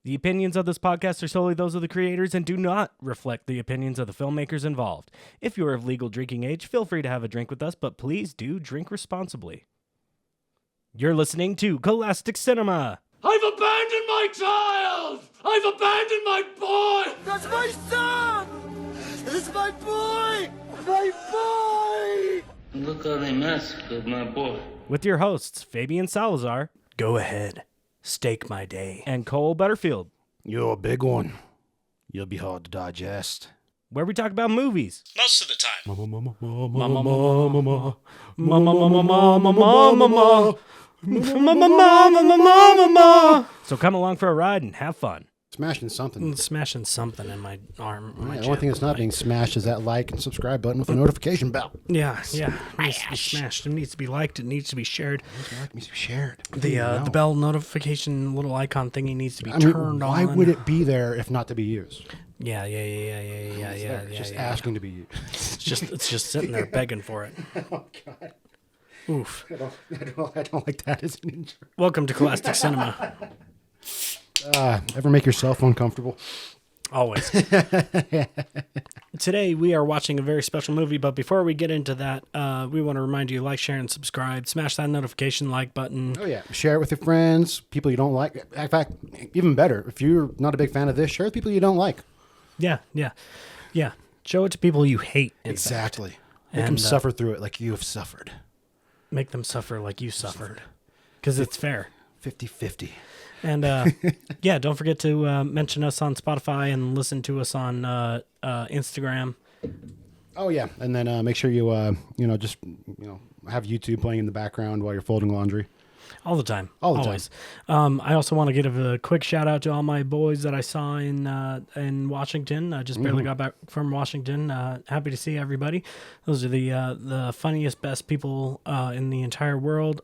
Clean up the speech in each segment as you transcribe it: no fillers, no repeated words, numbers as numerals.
The opinions of this podcast are solely those of the creators and do not reflect the opinions of the filmmakers involved. If you are of legal drinking age, feel free to have a drink with us, but please do drink responsibly. You're listening to Cole-astic Cinema. I've abandoned my child! I've abandoned my boy! That's my son! This is my boy! My boy! Look how they massacred my boy. With your hosts, Fabian Salazar. Go ahead. Stake my day. And Cole Butterfield. You're a big one. You'll be hard to digest. Where we talk about movies. Most of the time. So come along for a ride and have fun. Smashing something. Smashing something in my arm. The only thing that's not being smashed is that like and subscribe button with a notification bell. Yeah. It needs to be smashed. It needs to be liked. It needs to be shared. It needs to be shared. The bell notification little icon thingy needs to be turned on. Why would it be there if not to be used? Yeah. It's just asking to be used. It's just sitting there begging for it. Oh, God. Oof. I don't like that as an intro. Welcome to Cole-astic Cinema. Ever make yourself uncomfortable? Always. Today we are watching a very special movie, but before we get into that, we want to remind you, like, share, and subscribe. Smash that notification like button. Oh, yeah. Share it with your friends, people you don't like. In fact, even better, if you're not a big fan of this, share it with people you don't like. Yeah. Show it to people you hate. Exactly. Make them suffer through it like you have suffered. Make them suffer like you suffered. Because it's fair. 50-50. And, don't forget to mention us on Spotify and listen to us on Instagram. Oh, yeah. And then make sure you, have YouTube playing in the background while you're folding laundry. All the time. Always. I also want to give a quick shout out to all my boys that I saw in Washington. I just barely got back from Washington. Happy to see everybody. Those are the funniest, best people in the entire world.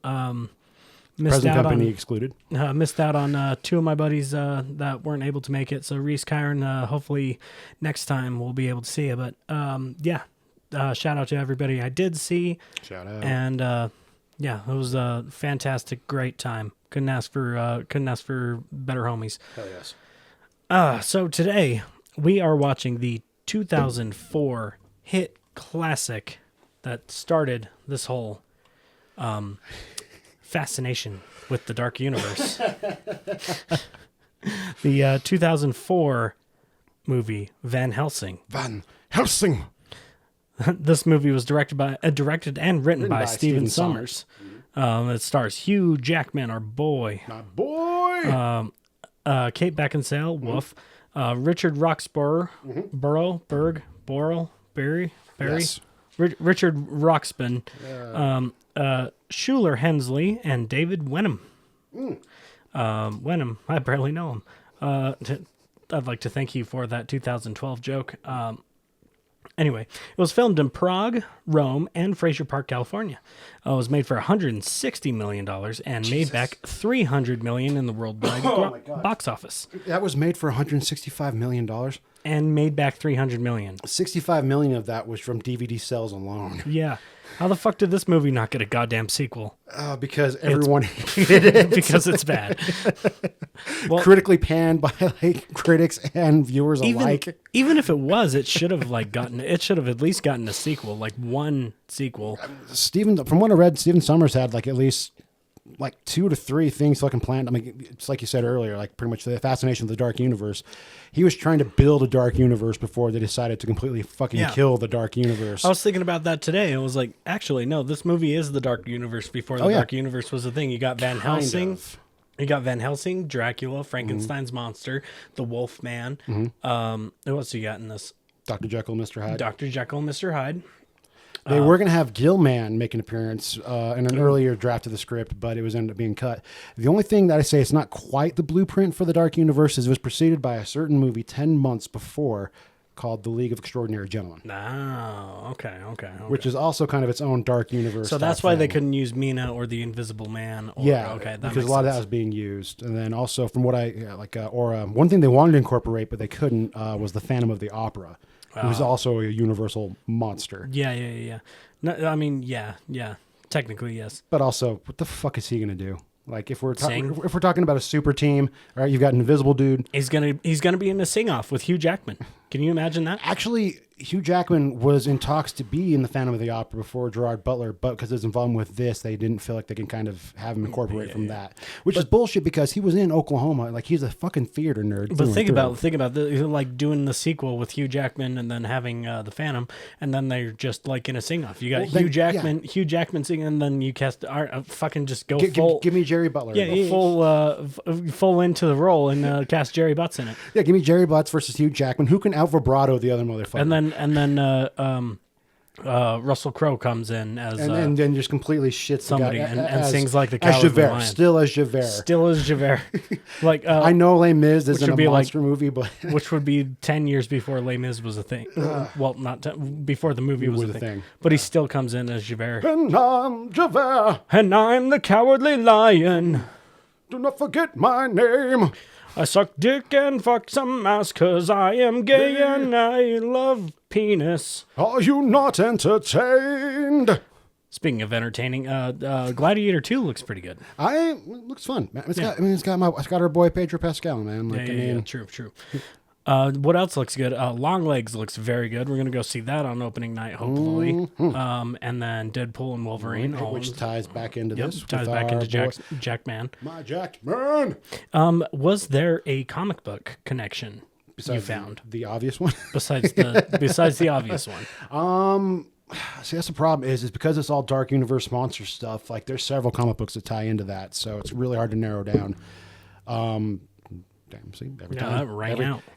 Present company excluded. Missed out on two of my buddies that weren't able to make it. So Reese, Kyron, hopefully next time we'll be able to see you. But shout out to everybody I did see. Shout out. And it was a fantastic, great time. Couldn't ask for better homies. Hell yes. So today we are watching the 2004 hit classic that started this whole fascination with the dark universe. The 2004 movie Van Helsing. Van Helsing. This movie was directed and written by Stephen Sommers. It stars Hugh Jackman, our boy. My boy. Kate Beckinsale, Woof. Richard Roxburgh, Barry. Yes. Richard Roxburgh. Schuler Hensley and David Wenham. Wenham, I barely know him. I'd like to thank you for that 2012 joke. Anyway, it was filmed in Prague, Rome, and Fraser Park, California. It was made for $160 million and made back $300 million in the worldwide box office. That was made for $165 million. And made back $300 million. $65 million of that was from DVD sales alone. Yeah. How the fuck did this movie not get a goddamn sequel? Because everyone hated it. Because it's bad. Well, critically panned by critics and viewers alike. Even if it was, it should have at least gotten a sequel, like one sequel. From what I read, Stephen Sommers had at least 2 to 3 things fucking planned. I mean, it's like you said earlier, pretty much the fascination of the dark universe. He was trying to build a dark universe before they decided to completely fucking kill the dark universe. I was thinking about that today. I was like, actually, no, this movie is the dark universe before the dark universe was a thing. You got Van Helsing. You got Van Helsing, Dracula, Frankenstein's monster, the Wolf Man. What else you got in this? Dr. Jekyll, Mr. Hyde. Dr. Jekyll, Mr. Hyde. They were going to have Gilman make an appearance in an earlier draft of the script, but it was ended up being cut. The only thing that I say it's not quite the blueprint for the Dark Universe is it was preceded by a certain movie 10 months before called The League of Extraordinary Gentlemen. Oh, okay. Which is also kind of its own Dark Universe. So that's why they couldn't use Mina or the Invisible Man. Because a lot of that was being used. And then also from what one thing they wanted to incorporate, but they couldn't, was the Phantom of the Opera. Who's also a universal monster. Yeah. No, I mean, yeah. Technically, yes. But also, what the fuck is he going to do? Like if we're Sing. if we're talking about a super team, all right, you've got an invisible dude. He's gonna be in a sing off with Hugh Jackman. Can you imagine that? Actually, Hugh Jackman was in talks to be in the Phantom of the Opera before Gerard Butler, but because his involvement with this, they didn't feel like they can kind of have him incorporate from that, which is bullshit because he was in Oklahoma. Like he's a fucking theater nerd. But think about like doing the sequel with Hugh Jackman and then having the Phantom, and then they're just like in a sing off. You got Hugh Jackman singing, and then you cast fucking just go full. Give me Jerry Butler. Yeah, full into the role and cast Jerry Butts in it. Yeah, give me Jerry Butts versus Hugh Jackman. Who can out vibrato the other motherfucker? And then Russell Crowe comes in as and then just completely shits somebody the guy, and sings like the as Cowardly Javert, Lion. still as Javert. Still as Javert. Like I know Les Mis isn't a be monster movie, but which would be 10 years before Les Mis was a thing. Well, not before the movie was a thing. But he still comes in as Javert. and I'm Javert. And I'm the Cowardly Lion. Do not forget my name. I suck dick and fuck some ass 'cause I am gay and I love penis. Are you not entertained? Speaking of entertaining, Gladiator 2 looks pretty good. It looks fun. It's got our boy Pedro Pascal, man. Like, Yeah, true. What else looks good? Long Legs looks very good. We're gonna go see that on opening night, hopefully. Mm-hmm. And then Deadpool and Wolverine, which ties back into this. ties back into Jackman. My Jackman. Was there a comic book connection you found the obvious one? besides the obvious one? See, that's the problem is because it's all Dark Universe monster stuff. Like, there's several comic books that tie into that, so it's really hard to narrow down. Damn, see,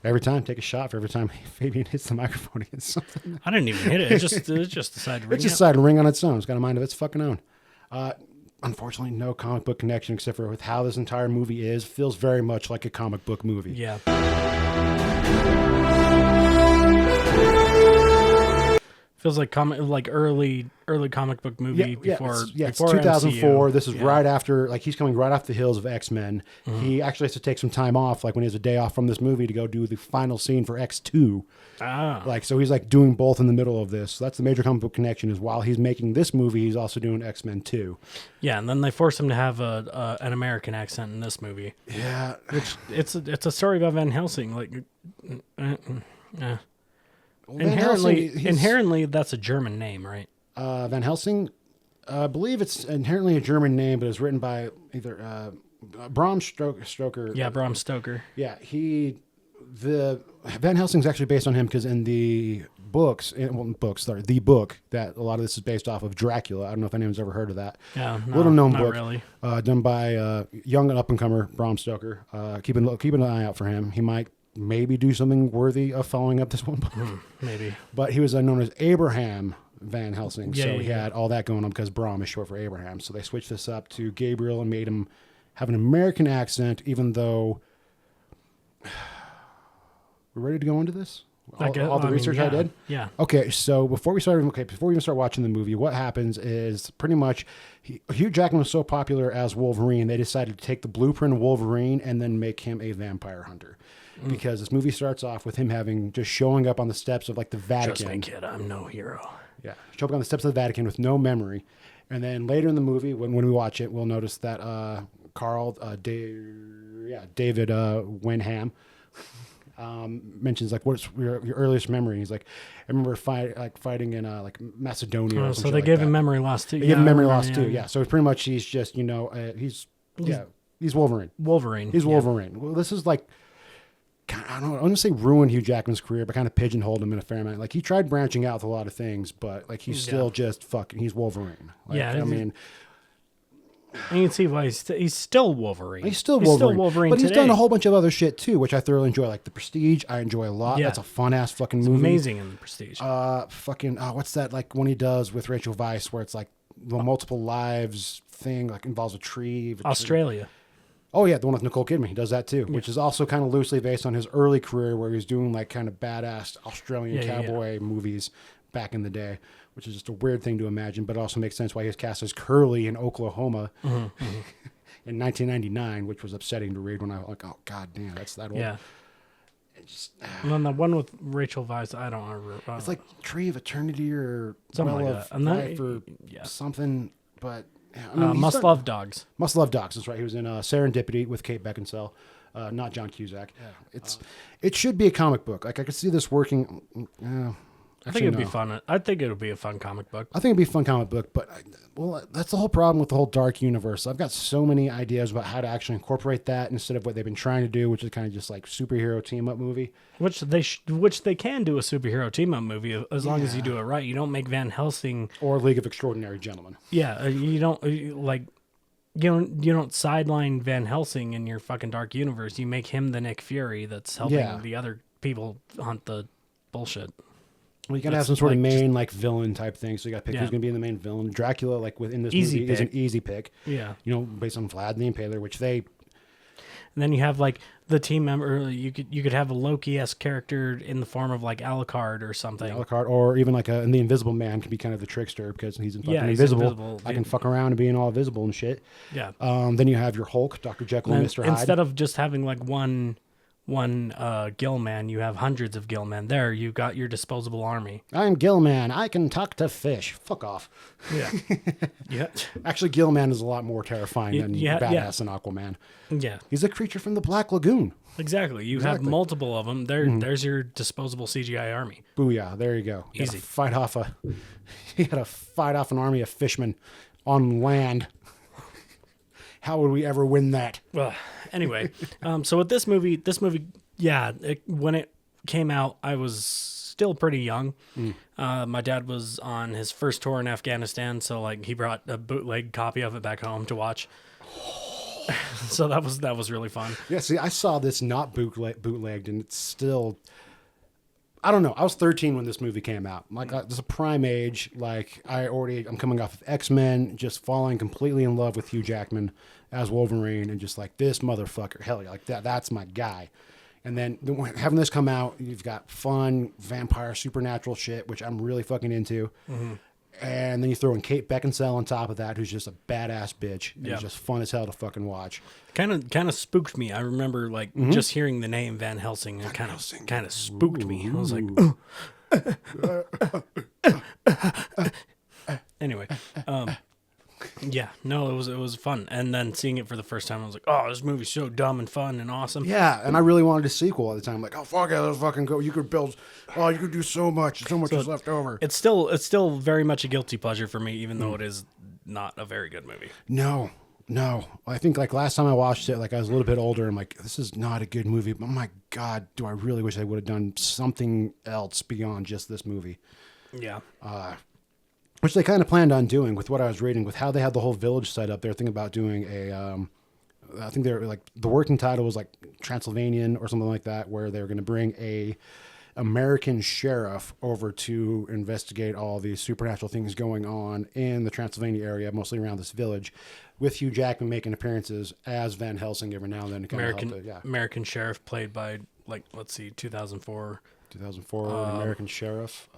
every time, take a shot for every time Fabian hits the microphone against something. I didn't even hit it. It just decided to ring. It just decided to ring on its own. It's got a mind of its fucking own. Unfortunately, no comic book connection except for with how this entire movie is. Feels very much like a comic book movie. Yeah. Feels like early comic book movie before it's before 2004. MCU. This is right after, like, he's coming right off the heels of X-Men. Mm-hmm. He actually has to take some time off, like when he has a day off from this movie to go do the final scene for X2. Like, so he's like doing both in the middle of this. So that's the major comic book connection is while he's making this movie, he's also doing X-Men 2. Yeah, and then they force him to have an American accent in this movie. Yeah. Which it's a story about Van Helsing. Like, inherently, that's a German name, right? Van Helsing, I believe it's inherently a German name, but it's written by either Bram Stoker. Yeah, Bram Stoker. Yeah, Van Helsing's actually based on him because in the the book that a lot of this is based off of, Dracula. I don't know if anyone's ever heard of that. Yeah, little known book, really. Done by young and up and comer Bram Stoker. Keep an eye out for him. He might maybe do something worthy of following up this one book. Maybe. But he was known as Abraham Van Helsing, Yeah, so yeah, he had all that going on because Bram is short for Abraham. So they switched this up to Gabriel and made him have an American accent, even though... We're ready to go into this? All the research I did? Yeah. Okay, so before we even start watching the movie, what happens is pretty much Hugh Jackman was so popular as Wolverine, they decided to take the blueprint of Wolverine and then make him a vampire hunter. Because this movie starts off with him just showing up on the steps of like the Vatican. Trust me, kid, I'm no hero. Yeah, show up on the steps of the Vatican with no memory. And then later in the movie, when we watch it, we'll notice that David Wenham mentions like, what's your earliest memory? He's like, I remember fighting in like Macedonia. Or so they gave him memory loss too. They gave him memory loss too. Yeah. So pretty much he's just he's Wolverine. He's Wolverine. Well, this is like, I don't want to say ruined Hugh Jackman's career, but kind of pigeonholed him in a fair amount. Like he tried branching out with a lot of things, but like he's still just he's Wolverine. Like, I mean. And you can see why he's still Wolverine. He's still Wolverine. But he's today. done a whole bunch of other shit too, which I thoroughly enjoy. Like The Prestige, I enjoy a lot. Yeah. That's a fun ass fucking movie. Amazing in The Prestige. What's that like one he does with Rachel Weisz where it's like the multiple lives thing, like involves a tree. Australia. Oh yeah, the one with Nicole Kidman. He does that too, which is also kind of loosely based on his early career where he was doing like kind of badass Australian cowboy movies back in the day, which is just a weird thing to imagine, but it also makes sense why he was cast as Curly in Oklahoma in 1999, which was upsetting to read when I was like, oh god damn, that's that old. Yeah. And then the one with Rachel Weisz, I don't remember. It's like Tree of Eternity or something Well like of that. And Life or something, but Yeah, I mean, he's Must done- Love Dogs. Must Love Dogs. That's right. He was in Serendipity with Kate Beckinsale, not John Cusack. It should be a comic book. Like I could see this working. I think it'd be fun. I think it would be a fun comic book. I think it'd be a fun comic book, but that's the whole problem with the whole dark universe. I've got so many ideas about how to actually incorporate that instead of what they've been trying to do, which is kind of just like superhero team up movie. Which they can do a superhero team up movie as long as you do it right. You don't make Van Helsing Or League of Extraordinary Gentlemen. Yeah, you don't like you don't sideline Van Helsing in your fucking dark universe. You make him the Nick Fury that's helping the other people hunt the bullshit. Well, you gotta have some sort of main like villain type thing. So you gotta pick who's gonna be in the main villain. Dracula, like within this movie, is an easy pick. Yeah, Based on Vlad the Impaler, which they. And then you have like the team member. You could have a Loki-esque character in the form of like Alucard or something. Alucard, or even like and the Invisible Man can be kind of the trickster because he's fucking invisible. I can fuck around and being all visible and shit. Yeah. Then you have your Hulk, Dr. Jekyll and Mr. Hyde. Instead of just having like one Gill Man, you have hundreds of Gill Men. There, you got your disposable army. I'm Gillman. I can talk to fish. Fuck off. Yeah. Yeah. Actually, Gillman is a lot more terrifying than badass and Aquaman. Yeah. He's a creature from the Black Lagoon. Exactly. You have multiple of them. There's your disposable CGI army. Booyah. There you go. You Easy. You gotta fight off an army of fishmen on land. How would we ever win that? Well, anyway, so with this movie, when it came out, I was still pretty young. My dad was on his first tour in Afghanistan, so like he brought a bootleg copy of it back home to watch. So that was really fun. Yeah, see, I saw this not bootlegged, and it's still. I don't know. I was 13 when this movie came out. Like, it's a prime age. Like, I'm coming off of X-Men, just falling completely in love with Hugh Jackman as Wolverine, and just like, this motherfucker, hell yeah, like that's my guy. And then having this come out, you've got fun vampire supernatural shit, which I'm really fucking into. Mm-hmm. And then you throw in Kate Beckinsale on top of that, who's just a badass bitch. And it's just fun as hell to fucking watch. Kind of spooked me. I remember like just hearing the name Van Helsing. It kind of spooked me. I was like, anyway, yeah, no, it was fun. And then seeing it for the first time, I was like, oh, this movie's so dumb and fun and awesome. Yeah, and I really wanted a sequel at the time. I'm like, oh fuck yeah, let's fucking go. You could do so much. So much is left over. It's still very much a guilty pleasure for me, even though it is not a very good movie. No. I think like last time I watched it, like I was a little bit older. I'm like, this is not a good movie. But oh my God, do I really wish I would have done something else beyond just this movie. Yeah. Which they kind of planned on doing with what I was reading, with how they had the whole village set up. They're thinking about doing I think they're like, the working title was like Transylvanian or something like that, where they're going to bring a American sheriff over to investigate all these supernatural things going on in the Transylvania area, mostly around this village, with Hugh Jackman making appearances as Van Helsing every now and then. To American sheriff played by, like, let's see, 2004. 2004, American sheriff.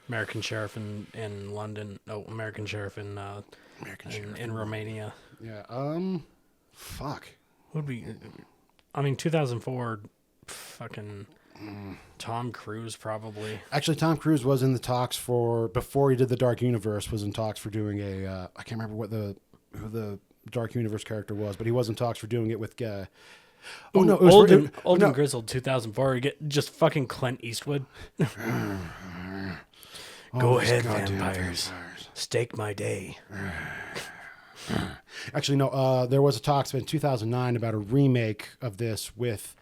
American sheriff in London. No, American sheriff in Romania. Yeah. Fuck. Would be. I mean, 2004. Fucking Tom Cruise probably. Actually, Tom Cruise was in the talks before he did the Dark Universe. Was in talks for doing I can't remember who the Dark Universe character was, but he was in talks for doing it with. Old and Grizzled 2004. Get just fucking Clint Eastwood. Go ahead, vampires. Stake my day. Actually, no. There was a talks in 2009 about a remake of this with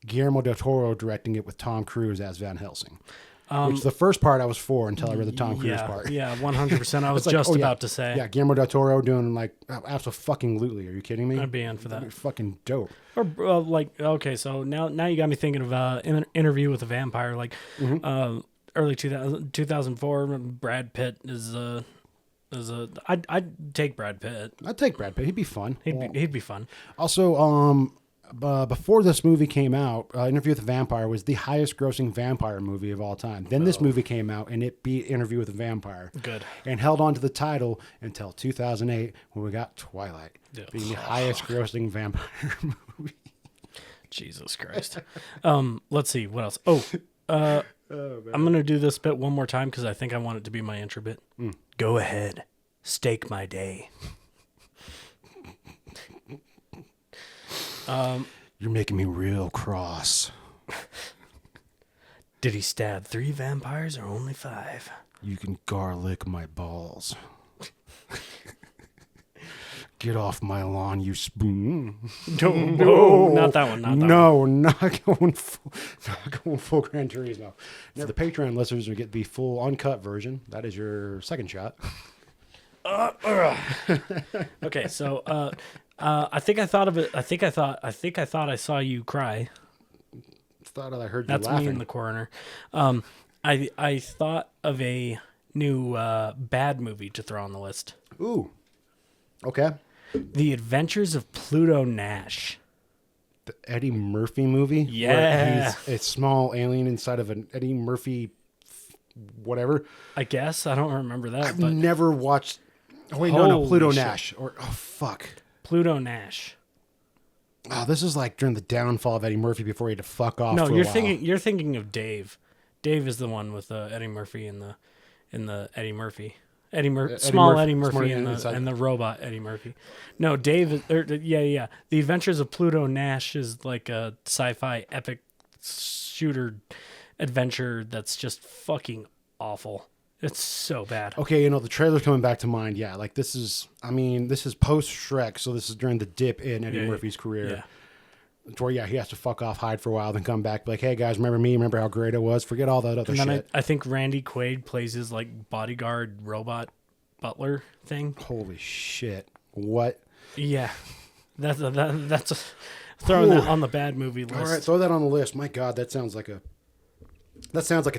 Guillermo del Toro directing it with Tom Cruise as Van Helsing. Which the first part I was for until I read the Tom Cruise part. Yeah, 100%. I was like, just about to say. Yeah, Guillermo del Toro doing like absolutely. Are you kidding me? I'd be in for that. That'd be fucking dope. Or okay, so now you got me thinking of an Interview with a Vampire, like early 2004. Brad Pitt I'd take Brad Pitt. I'd take Brad Pitt. He'd be fun. He'd be fun. Also, before this movie came out, Interview with a Vampire was the highest grossing vampire movie of all time. Then this movie came out and it beat Interview with a Vampire. Good. And held on to the title until 2008 when we got Twilight being the highest grossing vampire movie. Jesus Christ. Let's see what else. I'm gonna do this bit one more time because I think I want it to be my intro bit. Go ahead. Stake my day. You're making me real cross. Did he stab 3 vampires or only 5? You can garlic my balls. Get off my lawn, you spoon. No, not that one. Not that one. No, not going full Gran Turismo. Now, the Patreon listeners will get the full uncut version. That is your second shot. Okay, so I think I thought of it. I think I thought I saw you cry. Thought I heard you That's laughing. me in the coroner. I thought of a new bad movie to throw on the list. Ooh. Okay. The Adventures of Pluto Nash. The Eddie Murphy movie? Yeah. Where he's a small alien inside of an Eddie Murphy whatever. I guess. I don't remember that. I've but never watched... Oh, wait, no, Holy Pluto shit. Nash. Or, oh, fuck. Pluto Nash. Oh, this is like during the downfall of Eddie Murphy before he had to fuck off No, for a you're while. thinking of Dave. Dave is the one with Eddie Murphy in the Eddie Murphy. Small Murphy- Eddie Murphy smart and inside. the robot Eddie Murphy. No, Dave. Yeah. The Adventures of Pluto Nash is like a sci-fi epic shooter adventure that's just fucking awful. It's so bad. Okay, the trailer's coming back to mind. Yeah, like this is post Shrek, so this is during the dip in Eddie Murphy's career. Yeah. Where, he has to fuck off, hide for a while, then come back, be like, hey guys, remember me? Remember how great I was? Forget all that other And then shit. I think Randy Quaid plays his like bodyguard robot butler thing. Holy shit. What? Yeah, that's throwing that on the bad movie list. All right, throw that on the list. My God, that sounds like a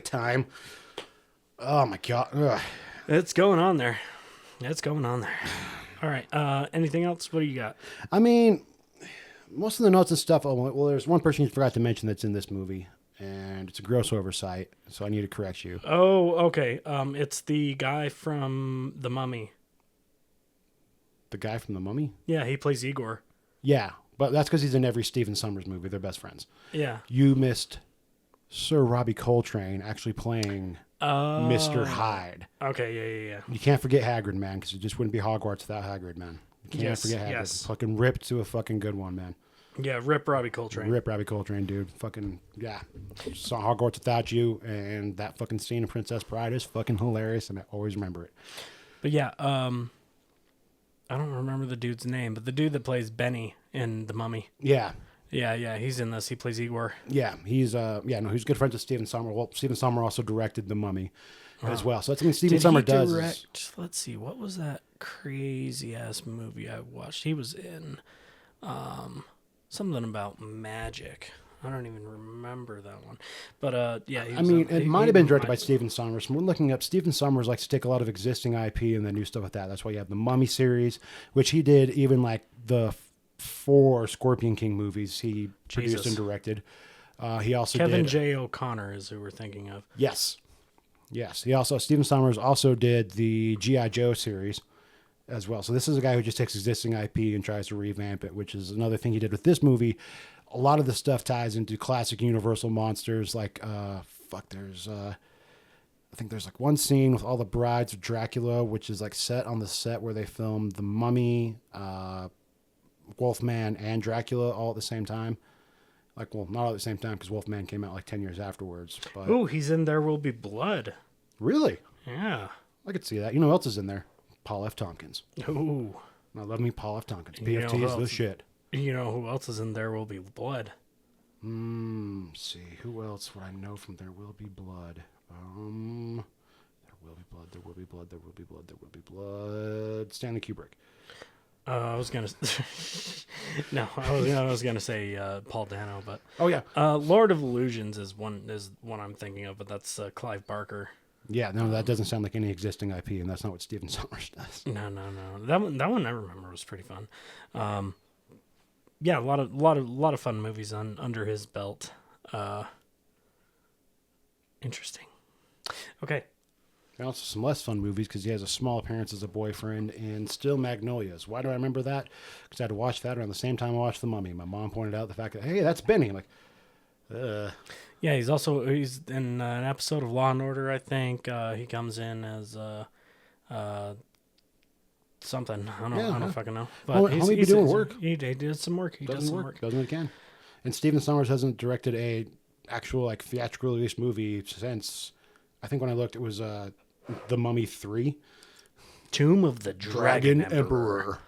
time. Oh my God. Ugh. It's going on there. All right. Anything else? What do you got? I mean, most of the notes and stuff. Oh, well, there's one person you forgot to mention that's in this movie, and it's a gross oversight, so I need to correct you. Oh, okay. It's the guy from The Mummy. The guy from The Mummy? Yeah, he plays Igor. Yeah, but that's because he's in every Stephen Sommers movie. They're best friends. Yeah. You missed Sir Robbie Coltrane actually playing Mr. Hyde. Okay. Yeah. You can't forget Hagrid, man, because it just wouldn't be Hogwarts without Hagrid, man. You can't Yes, forget Hagrid. yes. Fucking ripped to a fucking good one, man. Yeah. Rip Robbie Coltrane. Rip Robbie Coltrane, dude. Fucking, yeah. Saw Hogwarts Without You, and that fucking scene in Princess Bride is fucking hilarious, and I always remember it. But yeah. I don't remember the dude's name, but the dude that plays Benny in The Mummy. Yeah. Yeah. He's in this. He plays Igor. Yeah, he's he's good friends with Stephen Sommer. Well, Stephen Sommer also directed The Mummy as well. So that's what Stephen Sommer does. Direct, let's see, what was that crazy ass movie I watched? He was in something about magic. I don't even remember that one. But yeah, he I was mean, he it might have been directed by magic. Stephen Sommers. We're looking up. Stephen Sommers likes to take a lot of existing IP and then do stuff with that. That's why you have the Mummy series, which he did. Even like the 4 Scorpion King movies, he produced and directed. He also Kevin did J. O'Connor is who we're thinking of. Yes. Stephen Sommers also did the G.I. Joe series as well. So this is a guy who just takes existing IP and tries to revamp it, which is another thing he did with this movie. A lot of the stuff ties into classic Universal monsters. Like, I think there's like one scene with all the brides of Dracula, which is like set on the set where they filmed The Mummy, Wolfman, and Dracula all at the same time. Like, well, not all at the same time because Wolfman came out like 10 years afterwards. But Ooh, he's in There Will Be Blood. really? Yeah. I could see that. You know who else is in there? Paul F. Tompkins. Ooh. I love me Paul F. Tompkins. You know PFT who is the else- shit. You know who else is in There Will Be Blood? Let's see. Who else would I know from There Will Be Blood? There will be blood. There will be blood. There will be blood. There will be blood. Stanley Kubrick. I was gonna. No, I was gonna say Paul Dano, but Oh yeah. Lord of Illusions is one I'm thinking of, but that's Clive Barker. Yeah. No, that doesn't sound like any existing IP, and that's not what Stephen Sommers does. No. That one I remember was pretty fun. Yeah, a lot of fun movies under his belt. Interesting. Okay. And also some less fun movies because he has a small appearance as a boyfriend in Still Magnolias. Why do I remember that? Because I had to watch that around the same time I watched The Mummy. My mom pointed out the fact that, hey, that's Benny. I'm like, Yeah, he's in an episode of Law and Order. I think he comes in as something. I Yeah, don't yeah. fucking know. Homie be doing work. He did some work. He does some work. Does what he can. And Stephen Sommers hasn't directed a actual like theatrical release movie since, I think when I looked, it was The Mummy 3. Tomb of the Dragon Emperor. Emperor.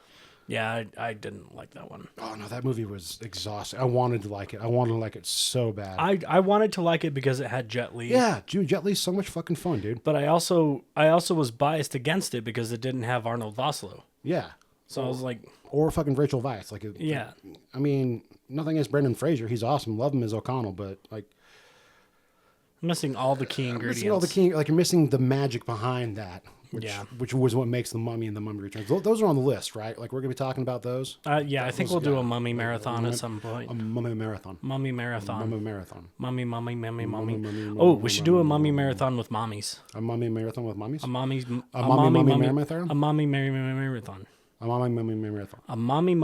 Yeah, I didn't like that one. Oh no, that movie was exhausting. I wanted to like it. I wanted to like it so bad. I wanted to like it because it had Jet Li. Yeah, dude, Jet Li's so much fucking fun, dude. But I also was biased against it because it didn't have Arnold Vosloo. Yeah. So I was like, Or fucking Rachel Weisz. yeah. I mean, nothing against Brendan Fraser. He's awesome. Love him as O'Connell, but like I'm missing all the key ingredients. missing all the key, like you're missing the magic behind that. Yeah. Which was what makes The Mummy and The Mummy Returns. Those are on the list, right? Like we're gonna be talking about those. Yeah, I think we'll do a mummy marathon at some point. A mummy marathon. Mummy marathon. Mummy marathon. Mummy. Oh, we should do a mummy marathon with mommies. A mummy marathon with mummies. A mommy marathon. A mommy marathon. A mummy marathon. A mommy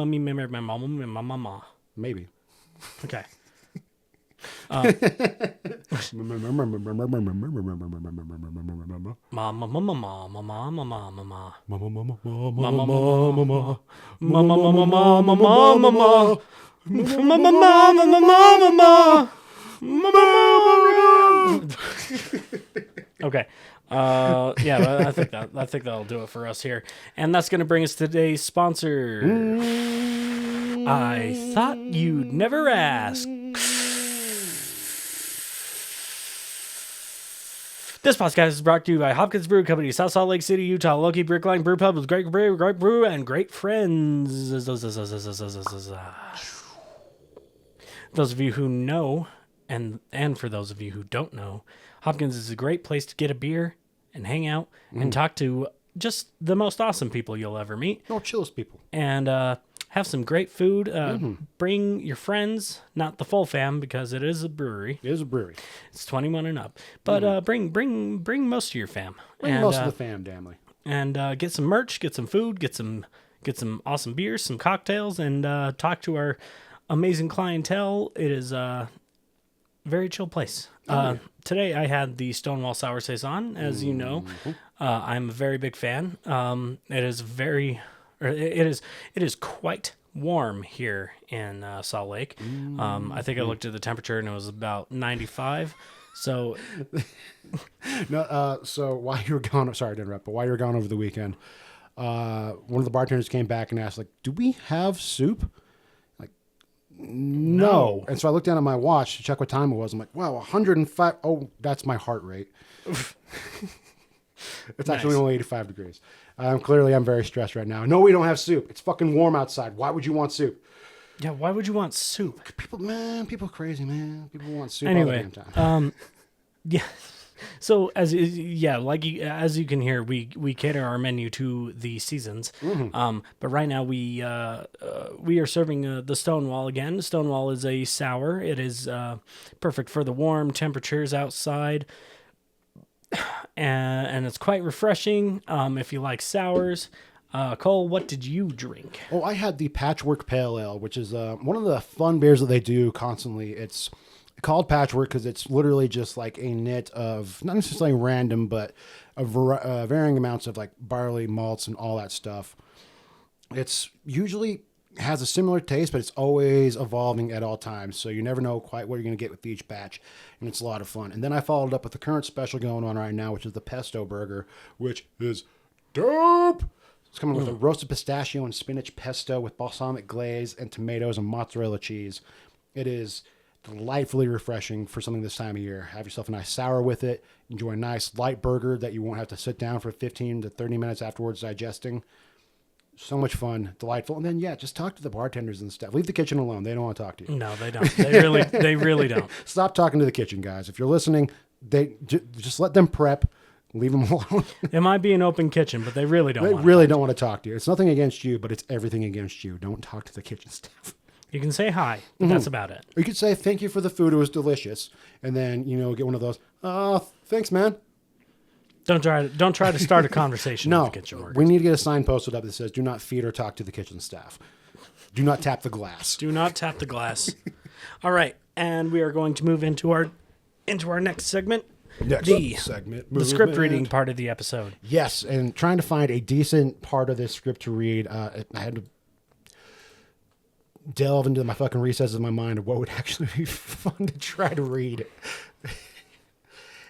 mama. Maybe. Okay. Mama mama mama mama mama Okay. Yeah, I think that'll do it for us here. And that's going to bring us to today's sponsor. I thought you'd never ask. This podcast is brought to you by Hopkins Brew Company, South Salt Lake City, Utah. Loki Brickline Brew Pub with great brew, and great friends. Those of you who know, and for those of you who don't know, Hopkins is a great place to get a beer and hang out and talk to just the most awesome people you'll ever meet. No, chillest people. And have some great food. Bring your friends, not the full fam, because it is a brewery. It is a brewery. It's 21 and up. But bring most of your fam. Bring most of the fam, damnly. And get some merch, get some food, get some awesome beers, some cocktails, and talk to our amazing clientele. It is a very chill place. Today I had the Stonewall Sour Saison, as you know. I'm a very big fan. It is quite warm here in Salt Lake. I think I looked at the temperature and it was about 95. So No, so while you were gone, sorry to interrupt, but while you were gone over the weekend, one of the bartenders came back and asked, like, "Do we have soup?" Like, no. And so I looked down at my watch to check what time it was. I'm like, wow, 105. Oh, that's my heart rate. It's actually only 85 degrees. Clearly, I'm very stressed right now. No, we don't have soup. It's fucking warm outside. Why would you want soup? yeah, why would you want soup? People are crazy, man. People want soup Anyway, all the damn time. Yeah. So as you can hear, we cater our menu to the seasons. But right now we are serving the Stonewall again. Stonewall is a sour. It is perfect for the warm temperatures outside, and it's quite refreshing if you like sours. Cole, what did you drink? Oh, I had the Patchwork Pale Ale, which is one of the fun beers that they do constantly. It's called Patchwork because it's literally just like a knit of, not necessarily random, but varying amounts of like barley, malts, and all that stuff. It's usually has a similar taste, but it's always evolving at all times. So you never know quite what you're going to get with each batch, and it's a lot of fun. And then I followed up with the current special going on right now, which is the Pesto Burger, which is dope. It's coming with a roasted pistachio and spinach pesto with balsamic glaze and tomatoes and mozzarella cheese. It is delightfully refreshing for something this time of year. Have yourself a nice sour with it. Enjoy a nice light burger that you won't have to sit down for 15 to 30 minutes afterwards digesting. So much fun, delightful. And then, yeah, just talk to the bartenders and stuff. Leave the kitchen alone. They don't want to talk to you. No, they don't. They really don't. Stop talking to the kitchen, guys. If you're listening, just let them prep. Leave them alone. It might be an open kitchen, but they really don't. They really don't want to talk to you. It's nothing against you, but it's everything against you. Don't talk to the kitchen staff. You can say hi, but that's about it. Or you could say, thank you for the food. It was delicious. And then, get one of those, thanks, man. Don't try to start a conversation No, with the kitchen workers. we need to get a sign posted up that says, do not feed or talk to the kitchen staff. Do not tap the glass. Do not tap the glass. All right, and we are going to move into our next segment. Next the segment. the script movement. reading part of the episode. Yes, and trying to find a decent part of this script to read, I had to delve into my fucking recesses of my mind of what would actually be fun to try to read.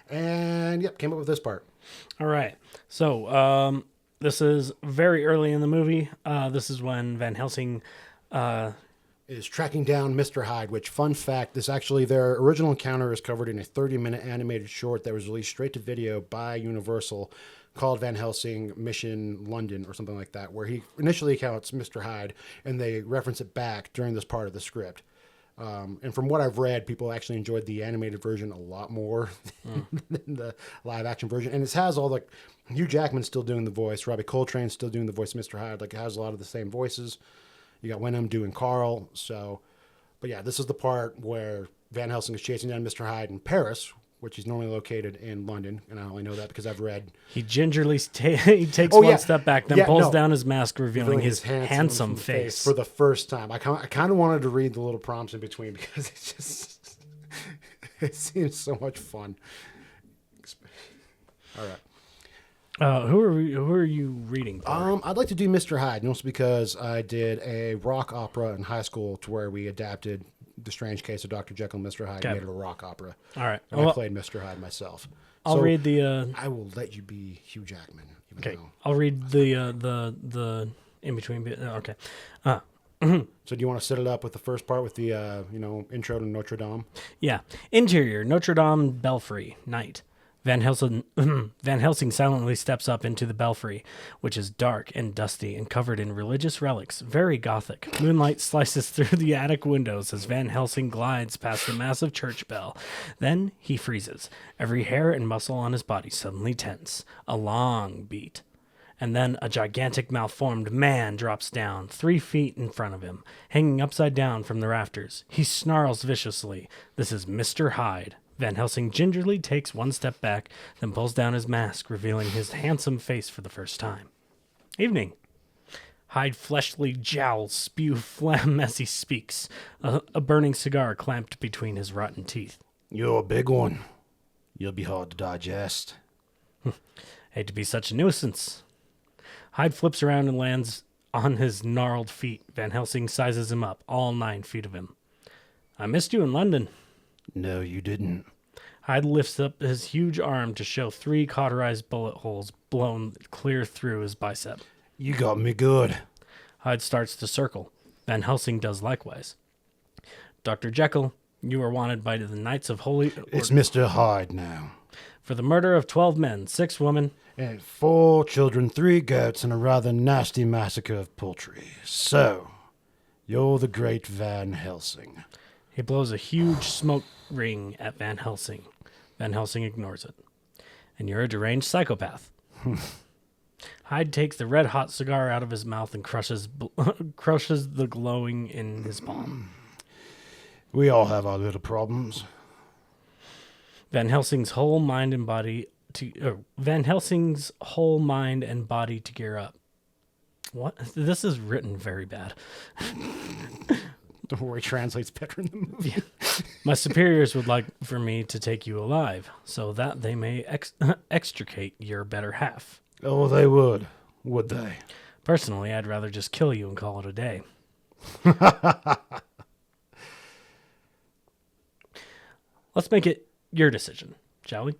And yep, came up with this part. All right. So this is very early in the movie. This is when Van Helsing. Is tracking down Mr. Hyde, which, fun fact, this actually, their original encounter is covered in a 30-minute animated short that was released straight to video by Universal called Van Helsing Mission London or something like that, where he initially accounts Mr. Hyde, and they reference it back during this part of the script. And from what I've read, people actually enjoyed the animated version a lot more than the live-action version. And it has all, like, Hugh Jackman's still doing the voice, Robbie Coltrane's still doing the voice of Mr. Hyde. Like, it has a lot of the same voices. You got Wenham doing Carl. So, but yeah, this is the part where Van Helsing is chasing down Mr. Hyde in Paris, which is normally located in London. And I only know that because I've read. He gingerly he takes one step back, then pulls down his mask, revealing his handsome face. For the first time. I kind of wanted to read the little prompts in between because it's just, it seems so much fun. All right. Who are you reading for? I'd like to do Mr. Hyde, mostly because I did a rock opera in high school to where we adapted The Strange Case of Dr. Jekyll and Mr. Hyde and made it a rock opera. All right. And I played Mr. Hyde myself. I'll read the... I will let you be Hugh Jackman. Okay. I'll read the in-between bit. Okay. So do you want to set it up with the first part with the, intro to Notre Dame? Yeah. Interior, Notre Dame Belfry, night. Van Helsing silently steps up into the belfry, which is dark and dusty and covered in religious relics, very gothic. Moonlight slices through the attic windows as Van Helsing glides past the massive church bell. Then he freezes, every hair and muscle on his body suddenly tense. A long beat. And then a gigantic malformed man drops down, 3 feet in front of him, hanging upside down from the rafters. He snarls viciously. This is Mr. Hyde. Van Helsing gingerly takes one step back, then pulls down his mask, revealing his handsome face for the first time. Evening. Hyde fleshly jowls spew phlegm as he speaks, a burning cigar clamped between his rotten teeth. You're a big one. You'll be hard to digest. Hate to be such a nuisance. Hyde flips around and lands on his gnarled feet. Van Helsing sizes him up, all 9 feet of him. I missed you in London. No, you didn't. Hyde lifts up his huge arm to show 3 cauterized bullet holes blown clear through his bicep. You got me good. Hyde starts to circle. Van Helsing does likewise. Dr. Jekyll, you are wanted by the Knights of Holy... It's Mr. Hyde now. For the murder of 12 men, 6 women... And 4 children, 3 goats, and a rather nasty massacre of poultry. So, you're the great Van Helsing. He blows a huge smoke ring at Van Helsing. Van Helsing ignores it. And you're a deranged psychopath. Hyde takes the red-hot cigar out of his mouth and crushes the glowing in his palm. We all have our little problems. Van Helsing's whole mind and body to gear up. What? This is written very bad. Don't worry, translates better in the movie. My superiors would like for me to take you alive, so that they may extricate your better half. Oh, they would they? Personally, I'd rather just kill you and call it a day. Let's make it your decision, shall we?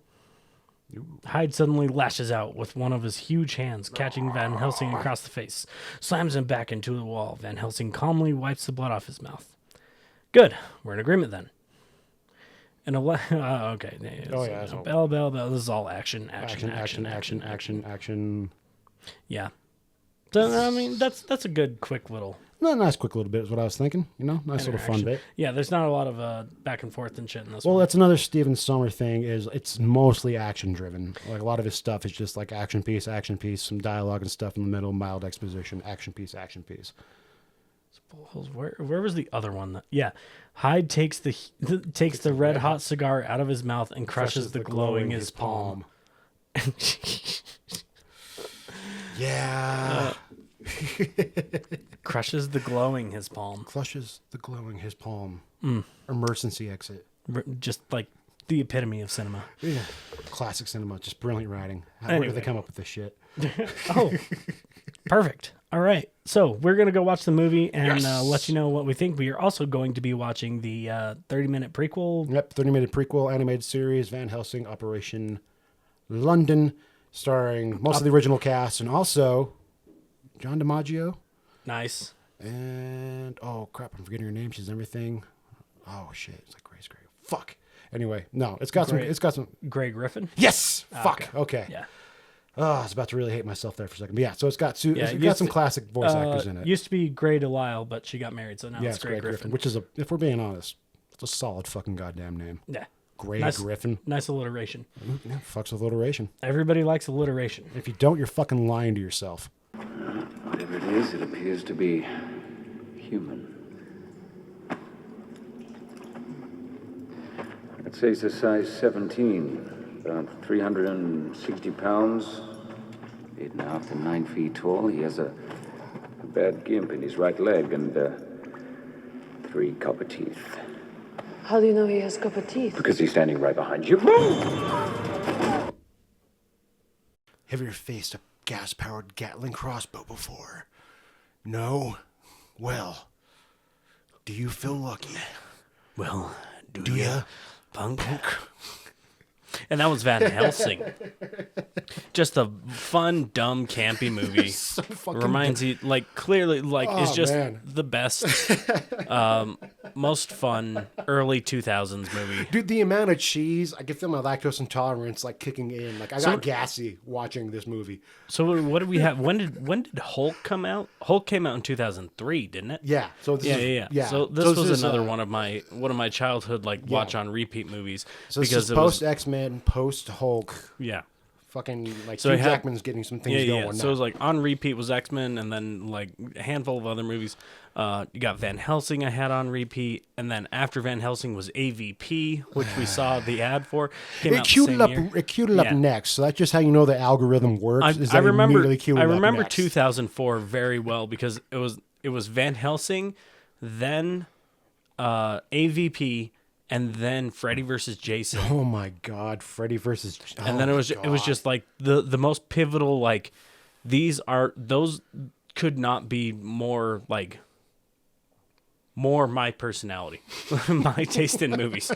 Hyde suddenly lashes out with one of his huge hands, catching Van Helsing across the face, slams him back into the wall. Van Helsing calmly wipes the blood off his mouth. Good, we're in agreement then. And okay. Oh yeah, bell. This is all action. Yeah. So, I mean, that's a good, quick little. No, nice quick little bit is what I was thinking. Nice little fun bit. Yeah, there's not a lot of back and forth and shit in this Well, one. that's another Stephen Sommer thing is it's mostly action driven. Like a lot of his stuff is just like action piece, some dialogue and stuff in the middle, mild exposition, action piece. Where was the other one? Yeah, Hyde takes the red hot cigar out of his mouth and crushes the glowing his palm. Yeah. Crushes the glowing his palm. Crushes the glowing his palm. Emergency exit. Just like The epitome of cinema. Yeah. Classic cinema, just brilliant writing. Where Anyway. did they come up with this shit? Oh, perfect. All right. So we're going to go watch the movie and let you know what we think. We are also going to be watching the 30-minute prequel. Yep, 30-minute prequel animated series, Van Helsing, Operation London, starring most of the original cast and also John DiMaggio. Nice. And, oh crap, I'm forgetting her name. She's in everything. Oh shit, it's like Grace Gray. Fuck. Anyway, no, it's got some. Gray Griffin. Yes! Fuck. Okay. Yeah. Oh, I was about to really hate myself there for a second. But yeah, so it's got used some to- classic voice actors in it. Used to be Gray Delisle, but she got married, so now Yeah, it's Gray Griffin. which is, if we're being honest, it's a solid fucking goddamn name. Yeah. Gray Nice. Griffin. Nice alliteration. Yeah, fucks with alliteration. Everybody likes alliteration. If you don't, you're fucking lying to yourself. Whatever it is, it appears to be human. I'd say he's a size 17, about 360 pounds, 8.5 to 9 feet tall. He has a bad gimp in his right leg and 3 copper teeth. How do you know he has copper teeth? Because he's standing right behind you. Move! Have you ever faced a gas-powered Gatling crossbow before? No? Well, do you feel lucky? Well, Do ya? punk? And that was Van Helsing. Just a fun, dumb, campy movie. So fucking Reminds you, like, clearly, like, is Oh, just man. the best, most fun early 2000s movie. Dude, the amount of cheese, I can feel my lactose intolerance like kicking in. Like I got gassy watching this movie. So what did we have? When did Hulk come out? Hulk came out in 2003, didn't it? Yeah. So this Yeah. is, So this was is, another one of my childhood like watch on repeat movies So this because is it was post X-Men, post Hulk. yeah. Fucking like So Hugh it had- Jackman's getting some things Yeah. going. So it was like on repeat was X-Men and then like a handful of other movies. You got Van Helsing I had on repeat, and then after Van Helsing was AVP, which we saw the ad for. Came out the same year. It queued it up Yeah. next. So that's just how you know the algorithm works. is that I it remember immediately queued it up next. 2004 very well because it was Van Helsing, then AVP, and then Freddy versus Jason. Oh my God, Freddy versus. And then it was just like the most pivotal, like those could not be more my personality, my taste in movies.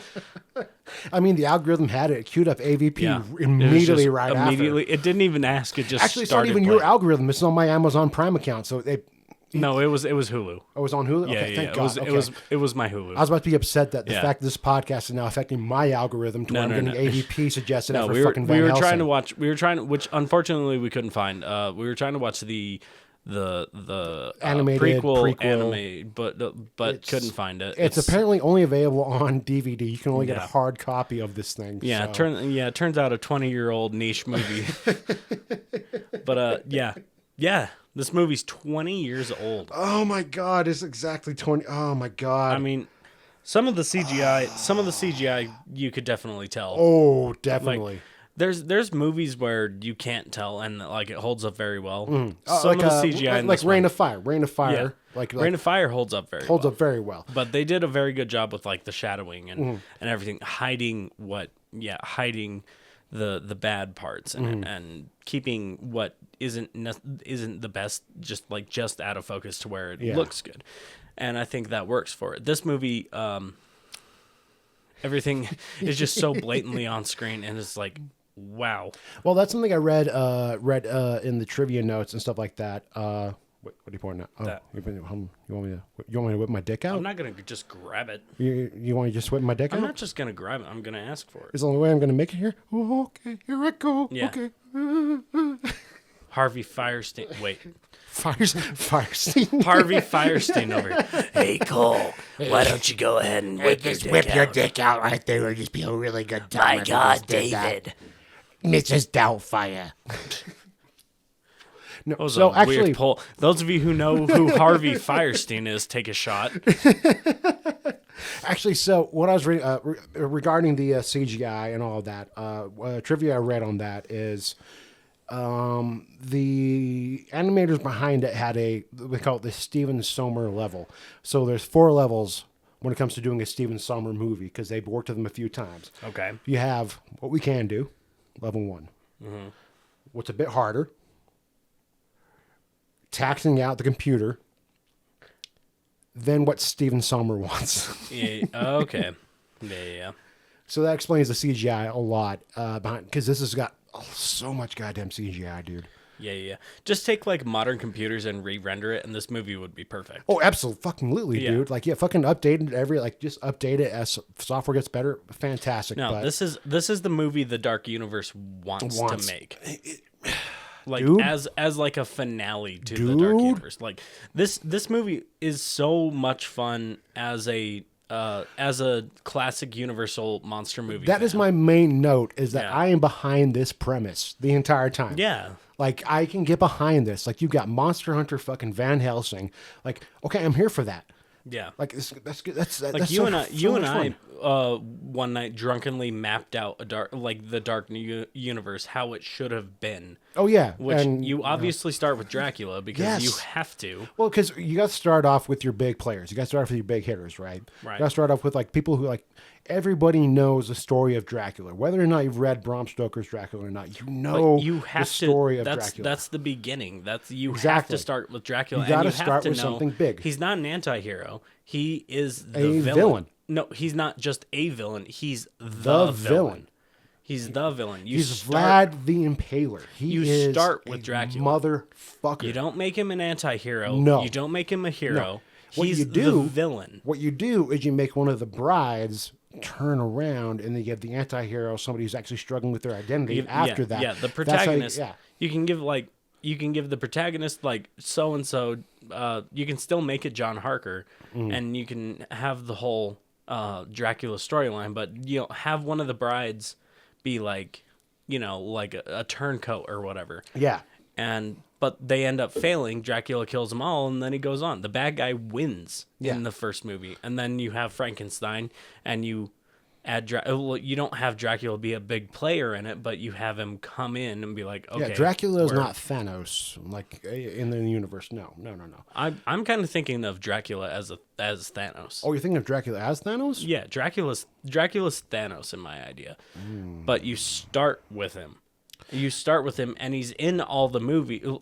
I mean, the algorithm had it queued up AVP Yeah. It was immediately just right immediately. after. It didn't even ask. It just Actually, it's not started even your playing. algorithm. It's on my Amazon Prime account. So No, it was Hulu. I was on Hulu. Yeah, Okay, thank yeah. God. It was my Hulu. I was about to be upset that the Yeah. fact that this podcast is now affecting my algorithm to where I'm getting AVP suggested No, after we were fucking Van trying Helsing. to watch. We were trying, which unfortunately we couldn't find. We were trying to watch the Animated prequel. anime, but It's- couldn't find it. It's apparently only available on DVD. You can only get a Yeah. hard copy of this thing. yeah. so. It turns out a 20-year-old niche movie. But yeah. This movie's 20 years old. Oh my God, it's exactly 20. Oh my God. I mean, some of the CGI you could definitely tell. oh, definitely. There's movies where you can't tell and like it holds up very well. Oh, Some of the CGI in like this Rain one- of Fire. Rain of Fire. Yeah. Like Rain of Fire holds up very holds well. up very well. But they did a very good job with like the shadowing and everything, hiding the bad parts and keeping what isn't the best just out of focus to where it Yeah. looks good. And I think that works for it. This movie, everything is just so blatantly on screen, and it's like, wow. Well, that's something I read in the trivia notes and stuff like that. What are you pointing at? Oh, That. you want me to whip my dick out? I'm not gonna just grab it. You want me to just whip my dick I'm out? not just gonna grab it. I'm gonna ask for it. Is the only way I'm going to make it here? Oh, okay, here I go. Yeah. Okay. Harvey Firestein. Wait. Firestein. Harvey Firestein over here. Hey, Cole, why don't you go ahead and whip your dick out? dick out right there. It'll just be a really good time. My if you God, just did that. David. Mrs. Doubtfire. No, That was so a actually, weird pull. Those of you who know who Harvey Firestein is, take a shot. so what I was reading regarding the CGI and all of that, trivia I read on that is the animators behind it had we call it the Steven Somer level. So there's 4 levels when it comes to doing a Stephen Sommers movie because they've worked with him a few times. Okay. You have What We Can Do, level 1. Mm-hmm. What's a bit harder, taxing out the computer, then what Stephen Sommers wants. Yeah. Okay. Yeah. So that explains the CGI a lot behind, because this has got so much goddamn CGI, dude. Yeah. Just take like modern computers and re-render it, and this movie would be perfect. Oh, absolutely, Yeah. dude. Like, yeah, fucking update it just update it as software gets better. Fantastic. No, but this is the movie the Dark Universe wants to make. Like Dude. as like a finale to the Dark Dude. Universe. Like this movie is so much fun as a classic Universal monster movie. that is fan. my main note, is that Yeah. I am behind this premise the entire time. Yeah. Like, I can get behind this. Like, you got Monster Hunter fucking Van Helsing. Like, okay, I'm here for that. Yeah. Like, that's good. That's Like that's you so, and I, so you and much I, fun. one night drunkenly mapped out the dark universe, how it should have been. Oh yeah, Which and you obviously start with Dracula because Yes. you have to. well, because you got to start off with your big players. You got to start off with your big hitters, right? Right. You got to start off with like people who like everybody knows the story of Dracula, whether or not you've read Bram Stoker's Dracula or not. You know But you have the story of that's, Dracula. That's the beginning. That's you have Exactly. to start with Dracula. You gotta and you have start to with know something big. He's not an anti-hero. He is the A villain. No, he's not just a villain. He's The the villain. He's the villain. You He's start, Vlad the Impaler. He you is start with a Dracula. motherfucker. You don't make him an anti-hero. No. You don't make him a hero. No. What He's you do- the villain. What you do is you make one of the brides turn around, and then you have the anti-hero, somebody who's actually struggling with their identity after that. Yeah, the That's how you- protagonist. yeah. You can give the protagonist like so and so. You can still make it John Harker, Mm. and you can have the whole Dracula storyline, but you know, have one of the brides be like, you know, like a turncoat or whatever. Yeah. But they end up failing. Dracula kills them all, and then he goes on. The bad guy wins Yeah. in the first movie, and then you have Frankenstein, and you add you don't have Dracula be a big player in it, but you have him come in and be like, okay, Yeah, Dracula is we're- not Thanos, like in the universe. No. I'm kind of thinking of Dracula as Thanos. Oh, you're thinking of Dracula as Thanos? Yeah, Dracula's Thanos in my idea, but you start with him. You start with him, and he's in all the movies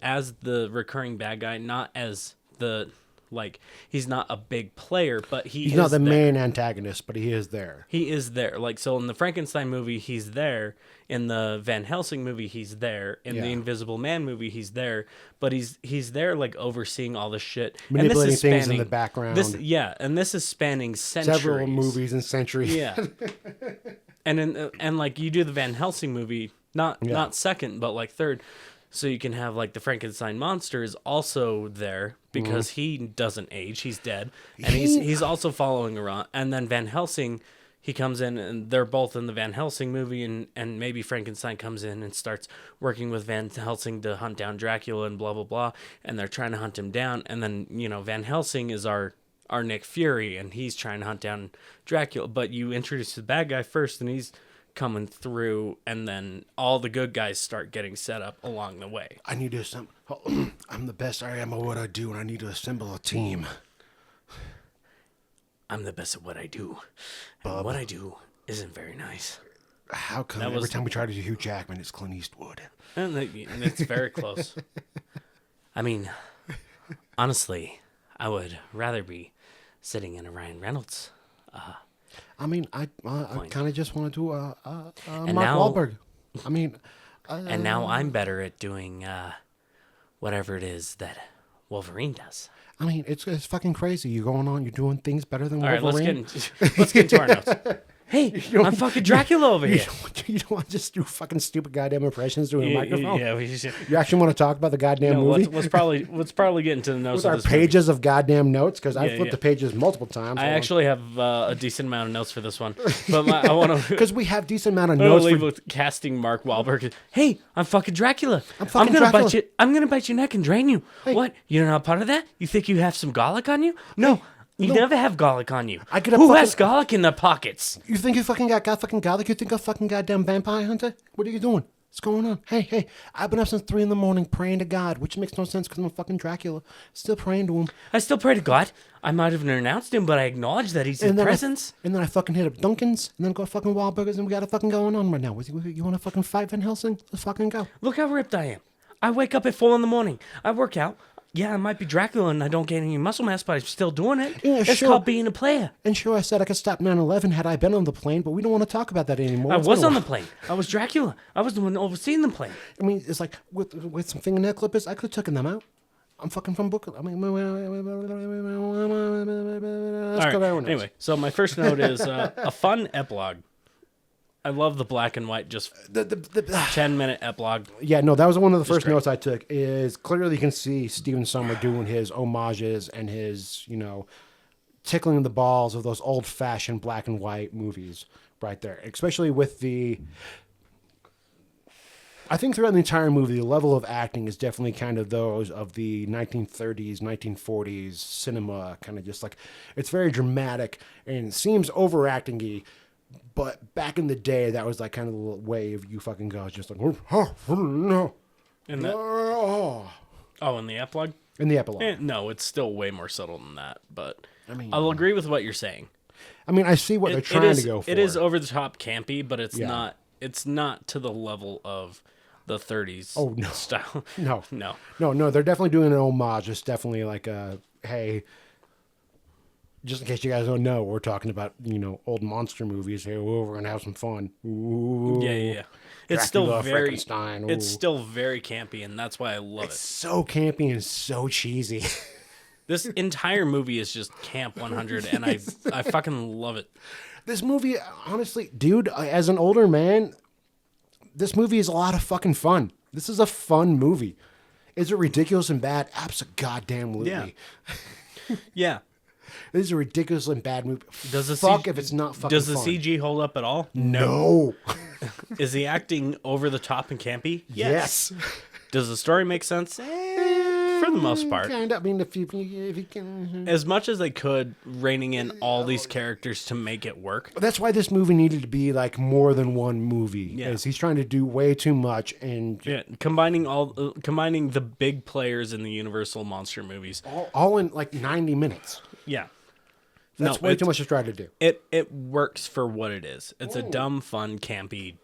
as the recurring bad guy, not as he's not a big player, but He's not the main antagonist, but he is there. He is there. Like, so in the Frankenstein movie, he's there. In the Van Helsing movie, he's there. In the Yeah. Invisible Man movie, he's there. But he's there, like, overseeing all this shit. Manipulating and this is things in spanning, the background. And this is spanning centuries. Several movies and centuries. Yeah. and like, you do the Van Helsing movie, not second, but, like, third. So you can have, like, the Frankenstein monster is also there because he doesn't age. He's dead. And he's also following around. And then Van Helsing, he comes in, and they're both in the Van Helsing movie, and maybe Frankenstein comes in and starts working with Van Helsing to hunt down Dracula and blah, blah, blah. And they're trying to hunt him down. And then, you know, Van Helsing is our Nick Fury, and he's trying to hunt down Dracula. But you introduce the bad guy first, and he's coming through, and then all the good guys start getting set up along the way. I need to assemble. I'm the best I am at what I do, and I need to assemble a team. I'm the best at what I do. And what I do isn't very nice. How come That every was- time we try to do Hugh Jackman, it's Clint Eastwood? And it's very close. I mean, honestly, I would rather be sitting in a Ryan Reynolds. I mean, I kind of just want to do Mark now- Wahlberg. I mean, And now I'm better at doing whatever it is that Wolverine does. I mean, it's fucking crazy. You're going on. You're doing things better than All right, Wolverine. let's get into our notes. Hey, I'm fucking Dracula over here. You don't want to just do fucking stupid goddamn impressions doing a microphone. Yeah, we should. You actually want to talk about the goddamn movie? Let's probably get into the notes With of our this movie. pages of goddamn notes, because I Yeah, flipped yeah. the pages multiple times. I actually have a decent amount of notes for this one, but I want to. because we have decent amount of I'm gonna notes. leave For, with casting Mark Wahlberg. Hey, I'm fucking Dracula. I'm fucking gonna Dracula. bite you. I'm gonna bite your neck and drain you. What? You're not part of that? You think you have some garlic on you? No, you never have garlic on you. I get a Who fucking- has garlic in their pockets? you think you fucking got fucking garlic? You think a fucking goddamn vampire hunter? What are you doing? What's going on? Hey, I've been up since 3 a.m. praying to God, which makes no sense because I'm a fucking Dracula. Still praying to him. I still pray to God. I might have renounced him, but I acknowledge that he's his presence. And then I fucking hit up Duncan's, and then go fucking Wahlburgers, and we got it fucking going on right now. You want to fucking fight Van Helsing? Let's fucking go. Look how ripped I am. I wake up at 4 a.m. I work out. Yeah, I might be Dracula and I don't gain any muscle mass, but I'm still doing it. Yeah, it's sure. called being a player. And sure, I said I could stop 9/11 had I been on the plane, but we don't want to talk about that anymore. I was on the plane. I was Dracula. I was the one overseeing the plane. I mean, it's like with some fingernail clippers, I could have taken them out. I'm fucking from Brooklyn. I mean, All right. Anyway, so my first note is a fun epilogue. I love the black and white, just 10-minute epilogue. Yeah, no, that was one of the first notes I took. Is clearly you can see Stephen Sommer doing his homages and his, tickling the balls of those old-fashioned black and white movies right there. Especially with I think throughout the entire movie, the level of acting is definitely kind of those of the 1930s, 1940s cinema, kind of just like, it's very dramatic and seems overacting-y. But back in the day, that was like kind of the way of you fucking go. It's just like, no. In that, in the epilogue? In the epilogue. No, it's still way more subtle than that. But I mean, I'll agree with what you're saying. I mean, I see what they're trying to go for. It is over the top campy, but it's not. It's not to the level of the 30s style. No. They're definitely doing an homage. It's definitely like hey. Just in case you guys don't know, we're talking about, old monster movies. Hey, we're going to have some fun. Ooh, yeah. It's still very campy, and that's why I love it. It's so campy and so cheesy. This entire movie is just Camp 100, and I fucking love it. This movie, honestly, dude, as an older man, this movie is a lot of fucking fun. This is a fun movie. Is it ridiculous and bad? Abso-goddamn-lutely. Yeah. This is a ridiculous and bad movie. If it's not fucking Does the fun. CG hold up at all? No. Is the acting over the top and campy? Yes. Does the story make sense? For the most part. Kind of. I mean, if you can. As much as they could, reining in all these characters to make it work. That's why this movie needed to be like more than one movie. Yeah. As he's trying to do way too much and combining the big players in the Universal monster movies, all in like 90 minutes. Yeah. That's way too much to try to do. It works for what it is. It's a dumb, fun, campy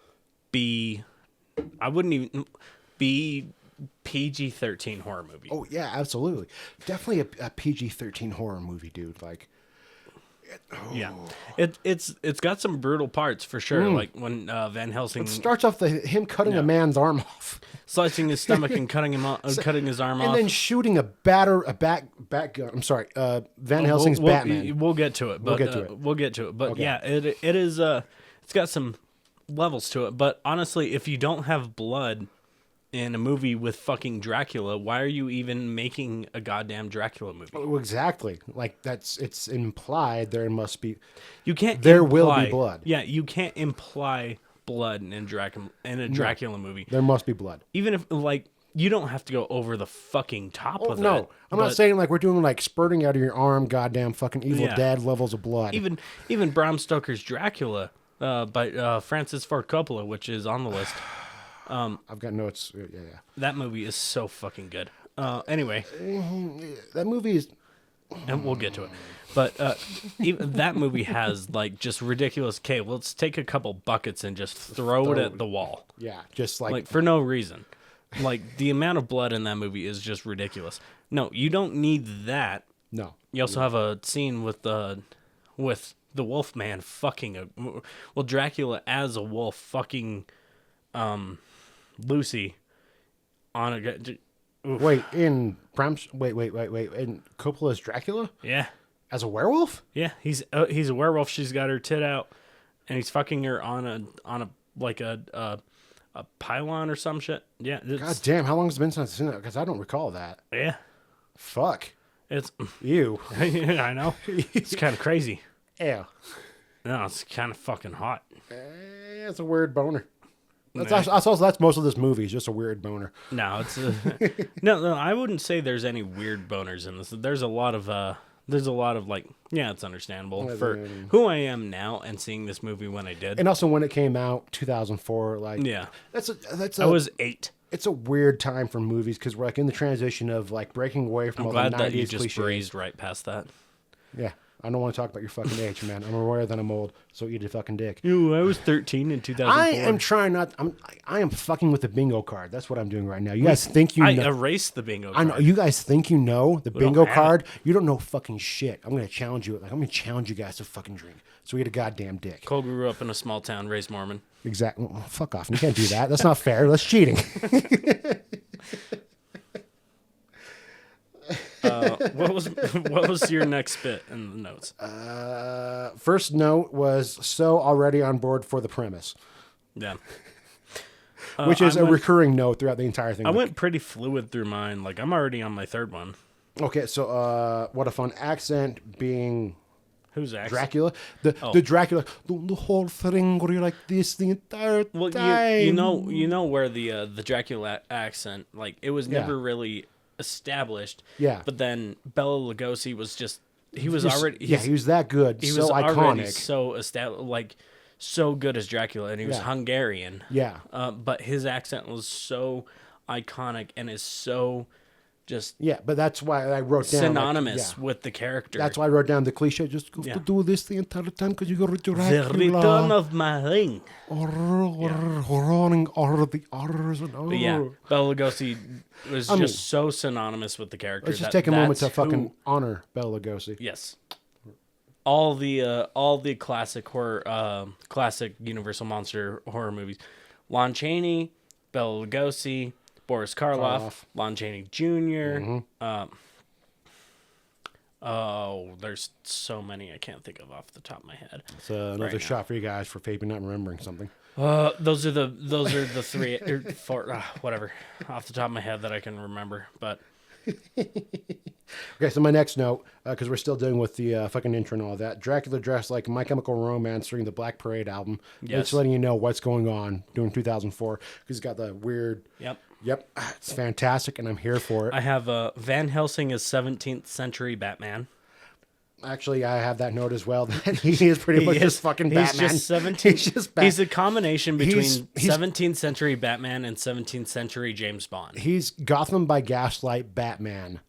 PG-13 horror movie. Oh yeah, absolutely. Definitely a PG-13 horror movie, dude. Like Yeah. It's got some brutal parts for sure. Like when Van Helsing starts off him cutting a man's arm off. Slicing his stomach and cutting his arm off. And then shooting a bat gun. I'm sorry, Van Helsing's Batman. We'll get to it. But, we'll get to it. But okay. yeah, it is. It's got some levels to it. But honestly, if you don't have blood in a movie with fucking Dracula, why are you even making a goddamn Dracula movie? Oh, exactly. Like it's implied there must be. You can't. There will be blood. Yeah, you can't imply blood in a Dracula movie. There must be blood. Even if you don't have to go over the fucking top of it. No, I'm not saying like we're doing like spurting out of your arm, goddamn fucking Evil Dead levels of blood. Even Bram Stoker's Dracula by Francis Ford Coppola, which is on the list. I've got notes. Yeah. That movie is so fucking good. Anyway, that movie is. And we'll get to it. But even that movie has like just ridiculous. Okay, let's take a couple buckets and just throw it at the wall. Yeah, just like for no reason. Like the amount of blood in that movie is just ridiculous. No, you don't need that. No. You also have a scene with the Wolfman fucking Dracula as a wolf fucking Lucy on a. Wait, in Coppola's Dracula? Yeah. As a werewolf? Yeah, he's a werewolf. She's got her tit out, and he's fucking her on a pylon or some shit. Yeah. God damn, how long has it been since I've seen that? Because I don't recall that. Yeah. Fuck. It's ew. I know. It's kind of crazy. Ew. No, it's kind of fucking hot. It's a weird boner. That's most of this movie. It's just a weird boner. No, it's no. I wouldn't say there's any weird boners in this. There's a lot of there's a lot of like, yeah, it's understandable Yeah, for yeah. who I am now and seeing this movie when I did. And also when it came out, 2004, like Yeah. that's I was 8. it's a weird time for movies because we're like in the transition of like breaking away from I'm all glad the that 90s you just cliches. breezed right past that. Yeah, I don't want to talk about your fucking age, man. I'm aware that I'm old, so eat a fucking dick. Ew, I was 13 in 2004. I am trying not. I am fucking with the bingo card. That's what I'm doing right now. You guys think you I know? erased the bingo I card. know you guys think you know the don't bingo have card. You don't know fucking shit. I'm gonna challenge you. Like I'm gonna challenge you guys to fucking drink. So eat a goddamn dick. Cole grew up in a small town, raised Mormon. Exactly. Well, fuck off. You can't do that. That's not fair. That's cheating. What was your next bit in the notes? First note was so already on board for the premise, Yeah. which is I a went- recurring note throughout the entire thing. I went pretty fluid through mine. Like, I'm already on my third one. Okay, so what a fun accent being Who's actually? Dracula. The Dracula, the whole thing where you're like this the entire Well, time. you know where the Dracula accent, like, it was never really established. Yeah. But then Bela Lugosi was just, he was He's- already, he was that good, he so was already iconic. so established, like, so good as Dracula, and he was Yeah. Hungarian. Yeah. But his accent was so iconic and is so just Yeah, but that's why I wrote down synonymous like, yeah. with the character. That's why I wrote down the cliche. Just go Yeah. to do this the entire time because you got to the return of my ring. running all of the others. But yeah, Bela Lugosi was mean, just so synonymous with the character. Let's just take a moment to that's who- fucking honor Bela Lugosi. Yes. All the classic horror, classic Universal monster horror movies. Lon Chaney, Bela Lugosi, Boris Karloff, Lon Chaney Jr. Oh, there's so many I can't think of off the top of my head. It's another Right now. shot for you guys for Fabian not remembering something. Those are the three or four, whatever, off the top of my head that I can remember. But Okay, so my next note, because we're still dealing with the fucking intro and all that. Dracula dressed like My Chemical Romance during the Black Parade album. Yes. It's letting you know what's going on during 2004 because he's got the weird. yep. Yep, it's fantastic, and I'm here for it. I have Van Helsing as 17th century Batman. Actually, I have that note as well. That he is pretty much just fucking Batman. He's just 17. He's just He's a combination between He's- 17th century Batman and 17th century James Bond. He's Gotham by Gaslight Batman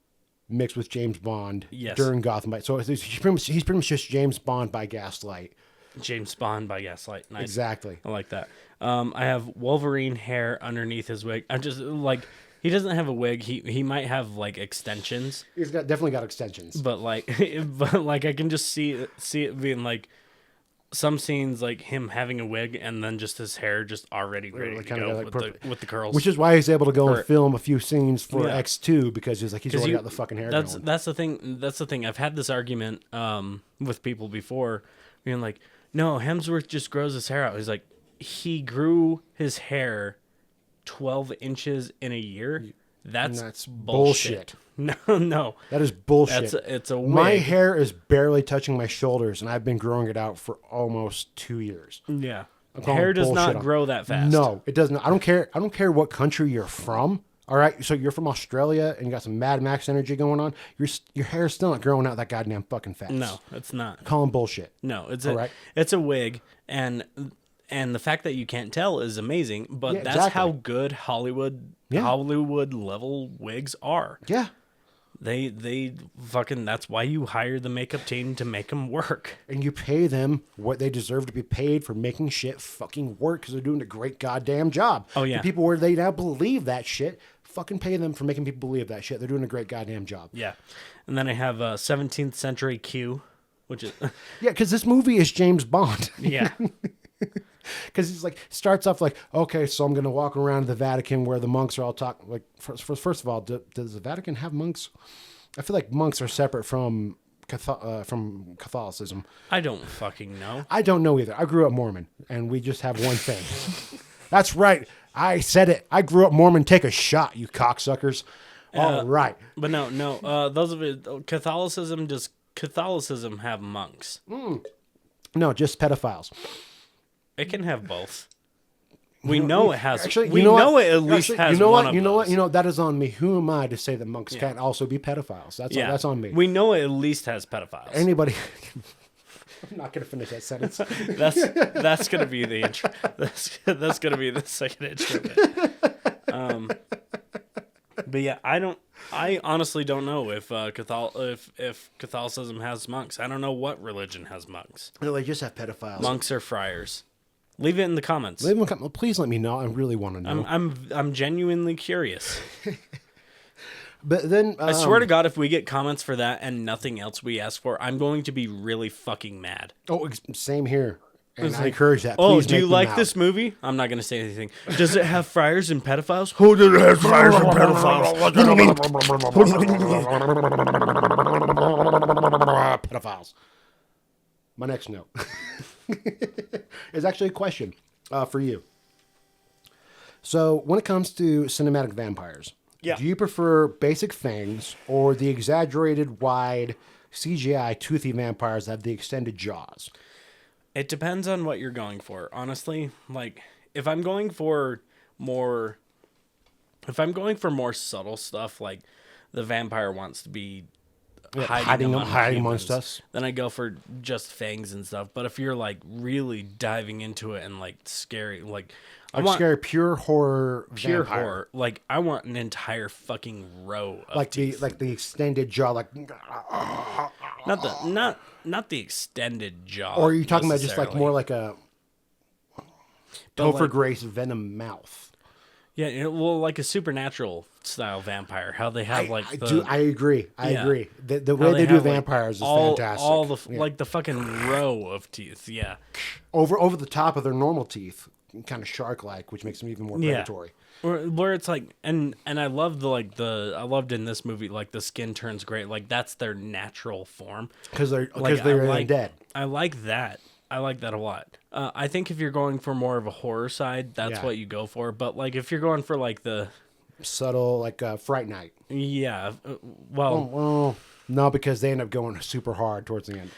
mixed with James Bond Yes. during Gotham by. So he's pretty much just James Bond by Gaslight. James Bond by Gaslight. Nice. Exactly. I like that. I have Wolverine hair underneath his wig. I'm just like, he doesn't have a wig. He might have like extensions, He's definitely got extensions. but like I can just see it being like some scenes like him having a wig and then just his hair just already ready to kinda go like with perfect. with the curls. Which is why he's able to go For- and film a few scenes for Yeah. X2 because he's already you- got the fucking hair that's going. that's the thing. That's the thing. I've had this argument with people before, being like, "No, Hemsworth just grows his hair out." He's like, he grew his hair 12 inches in a year. That's bullshit. No, That is bullshit. It's a wig. My hair is barely touching my shoulders, and I've been growing it out for almost 2 years. Yeah, calling hair does bullshit not on- grow that fast. No, it doesn't. I don't care. I don't care what country you're from. All right, so you're from Australia and you got some Mad Max energy going on. Your hair's still not growing out that goddamn fucking fast. No, it's not. Call him bullshit. No, it's Alright. it's a wig, and the fact that you can't tell is amazing. But Yeah, that's exactly. how good Hollywood level wigs are. Yeah, They fucking, that's why you hire the makeup team to make them work. and you pay them what they deserve to be paid for making shit fucking work because they're doing a great goddamn job. Oh, yeah. The people where they now believe that shit, fucking pay them for making people believe that shit. They're doing a great goddamn job. Yeah. And then I have 17th century Q, which is, Yeah, because this movie is James Bond. yeah. Because he's like starts off like, okay, so I'm gonna walk around the Vatican where the monks are all talking. Like, first of all, does the Vatican have monks? I feel like monks are separate from Catholicism. I don't fucking know. I don't know either. I grew up Mormon, and we just have one thing. That's right. I said it. I grew up Mormon. Take a shot, you cocksuckers. All right. But no. Those of it, does Catholicism have monks? No, just pedophiles. It can have both. We know it has. Actually, we you know know what? it at least Actually, has you know one what? of You know what? those. You know that is on me. Who am I to say that monks can't also be pedophiles? That's on me. We know it at least has pedophiles. Anybody. I'm not going to finish that sentence. That's gonna be the intro. That's gonna be the second intro bit. But yeah, I honestly don't know if Catholicism has monks. I don't know what religion has monks. No, they just have pedophiles. Monks or friars. Leave it in the comments. Please let me know. I really want to know. I'm genuinely curious. But then I swear to God, if we get comments for that and nothing else we ask for, I'm going to be really fucking mad. Oh, same here. And I like, encourage that. Oh, Please do you make me like mad. this movie? I'm not going to say anything. Does it have friars and pedophiles? Who does it have friars and Pedophiles. My next note is actually a question for you. So, when it comes to cinematic vampires, do you prefer basic fangs or the exaggerated, wide, CGI, toothy vampires that have the extended jaws? It depends on what you're going for. Honestly, like if I'm going for more subtle stuff, like the vampire wants to be hiding amongst us, then I go for just fangs and stuff. But if you're like really diving into it and like scary, like I want scary, pure horror, pure vampire. horror, like I want an entire fucking row of teeth. the extended jaw, like. Not the extended jaw. Or are you talking about just like more like a Topher like- Grace venom mouth? Yeah, well, like a supernatural style vampire. How they have I agree. I Yeah. agree. The how way they do have, like, vampires is all, fantastic. All the Yeah. like the fucking row of teeth. Yeah. over the top of their normal teeth, kind of shark-like, which makes them even more predatory. Where it's like, and I love I loved in this movie, like the skin turns great. Like that's their natural form. Because they're Like, undead. I like that. I like that a lot. I think if you're going for more of a horror side, that's Yeah. what you go for. But like if you're going for like the Subtle, like Fright Night. well, No, because they end up going super hard towards the end.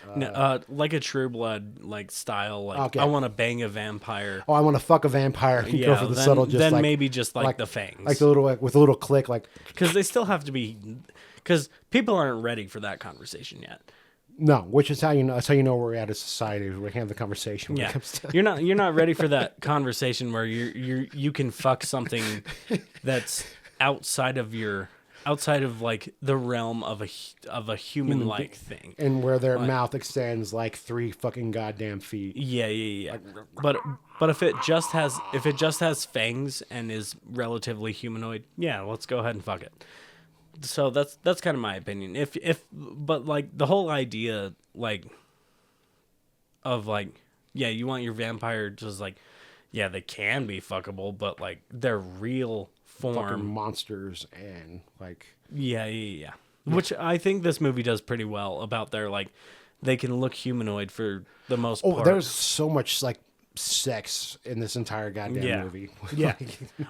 like a True Blood like style. Like Okay. I want to bang a vampire. I want to fuck a vampire. You go for the then, subtle, just then like, maybe just like the fangs, like the little with a little click, like. because they still have to be, because people aren't ready for that conversation yet. No, which is how you know. That's how you know where we're at as society. We can have the conversation. When it Yeah, comes to... you're not ready for that conversation where you can fuck something that's outside of like the realm of a human like thing. and where their mouth extends like 3 fucking goddamn feet. Yeah. But if it just has fangs and is relatively humanoid, yeah, let's go ahead and fuck it. So that's kind of my opinion. But like the whole idea like of like, yeah, you want your vampire just like, yeah, they can be fuckable, but like their real Fucking form. monsters and like. Yeah. Which I think this movie does pretty well about their like, they can look humanoid for the most part. Oh, there's so much like sex in this entire goddamn movie. Yeah,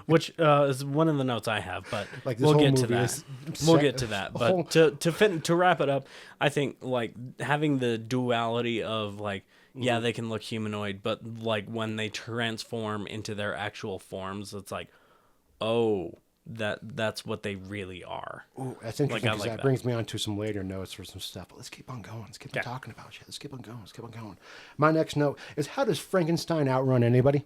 which is one of the notes I have, but Like, this we'll whole get to movie that. is We'll set- get to that. But whole- to wrap it up, I think like having the duality of like, yeah, they can look humanoid, but like when they transform into their actual forms, it's like, oh, that's what they really are. Ooh, that's interesting I because like that that. brings me on to some later notes for some stuff. But let's keep on going. Let's keep on talking about shit. Let's keep on going. My next note is, how does Frankenstein outrun anybody?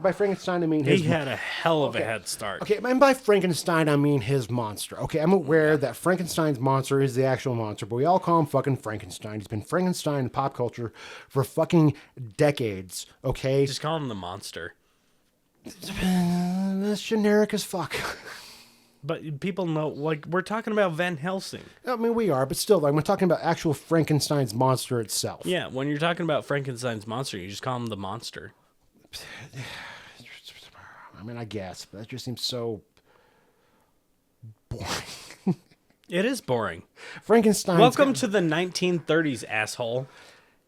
By Frankenstein, I mean his... He had a hell of a head start. Okay, and by Frankenstein, I mean his monster. Okay, I'm aware that Frankenstein's monster is the actual monster, but we all call him fucking Frankenstein. He's been Frankenstein in pop culture for fucking decades, okay? Just call him the monster. That's generic as fuck. But people know, like, we're talking about Van Helsing. I mean, we are, but still, like, we're talking about actual Frankenstein's monster itself. Yeah, when you're talking about Frankenstein's monster, you just call him the monster. I mean, I guess, but that just seems so boring. It is boring. Frankenstein. Welcome to the 1930s, asshole.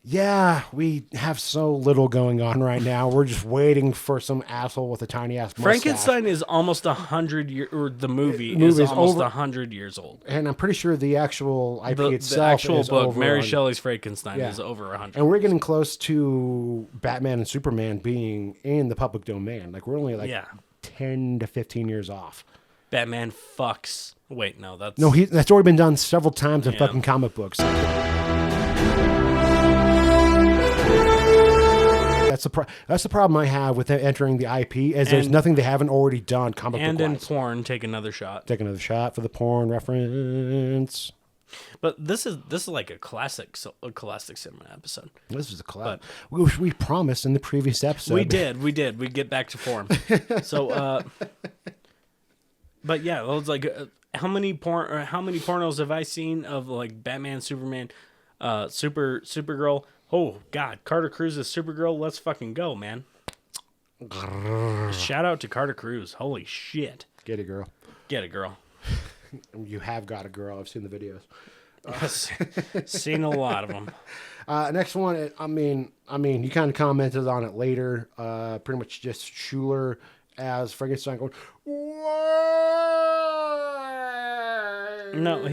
Yeah, we have so little going on right now. We're just waiting for some asshole with a tiny ass mustache. Frankenstein is almost 100 years, or the movie is movie's almost over- 100 years old. And I'm pretty sure the actual IP The itself actual is book, over Mary 100. Shelley's Frankenstein, Yeah. is over 100. And we're getting close to Batman and Superman being in the public domain. Like, we're only like Yeah. 10 to 15 years off. Batman fucks. Wait, no, that's No, that's already been done several times in Yeah. fucking comic books. That's the problem I have with entering the IP is there's And- nothing they haven't already done comic and book in wise. porn. Take another shot. Take another shot for the porn reference. But this is like a classic cinema episode. This is a collab. We promised in the previous episode. We did. We get back to form. So, but yeah, it was like how many pornos have I seen of like Batman, Superman, Supergirl? Oh God, Carter Cruz's Supergirl. Let's fucking go, man! Shout out to Carter Cruz. Holy shit! Get it, girl. Get it, girl. You have got a girl. I've seen the videos. Seen a lot of them. Next one. I mean, you kind of commented on it later. Pretty much just Schuler as Frankenstein going. Why? No,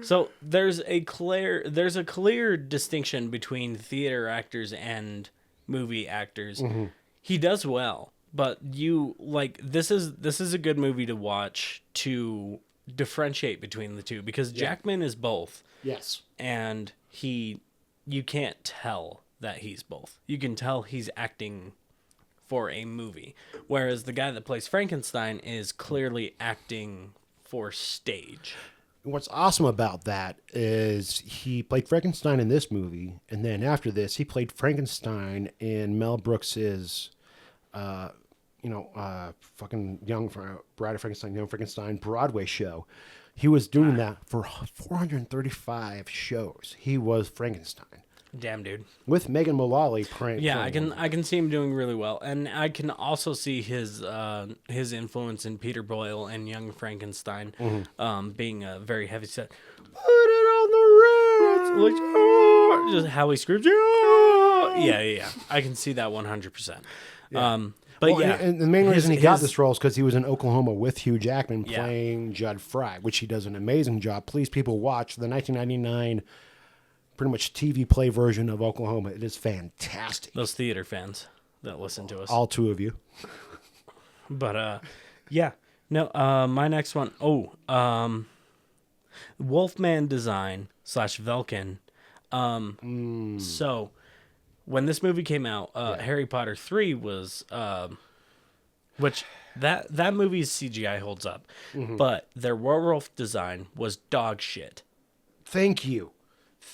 so there's a clear distinction between theater actors and movie actors. Mm-hmm. He does well, but this is a good movie to watch to differentiate between the two because Jackman is both. Yes. And you can't tell that he's both. You can tell he's acting for a movie, whereas the guy that plays Frankenstein is clearly acting for stage. What's awesome about that is he played Frankenstein in this movie, and then after this, he played Frankenstein in Mel Brooks's, fucking Bride of Frankenstein, Young Frankenstein Broadway show. He was doing that for 435 shows. He was Frankenstein Damn, dude. with Megan Mullally. Yeah, I can see him doing really well, and I can also see his influence in Peter Boyle and Young Frankenstein, being a very heavy set. Put it on the Ritz, like, oh, just how he screams. Oh. Yeah. I can see that 100%. But Well, yeah, and the main reason he got this role is because he was in Oklahoma with Hugh Jackman playing Judd Fry, which he does an amazing job. Please, people, watch the 1999 pretty much TV play version of Oklahoma. It is fantastic. those theater fans that listen to us. All two of you. But yeah, no. My next one. Wolfman Design / Velkin. So when this movie came out, Harry Potter 3 was, which that movie's CGI holds up, but their werewolf design was dog shit. Thank you.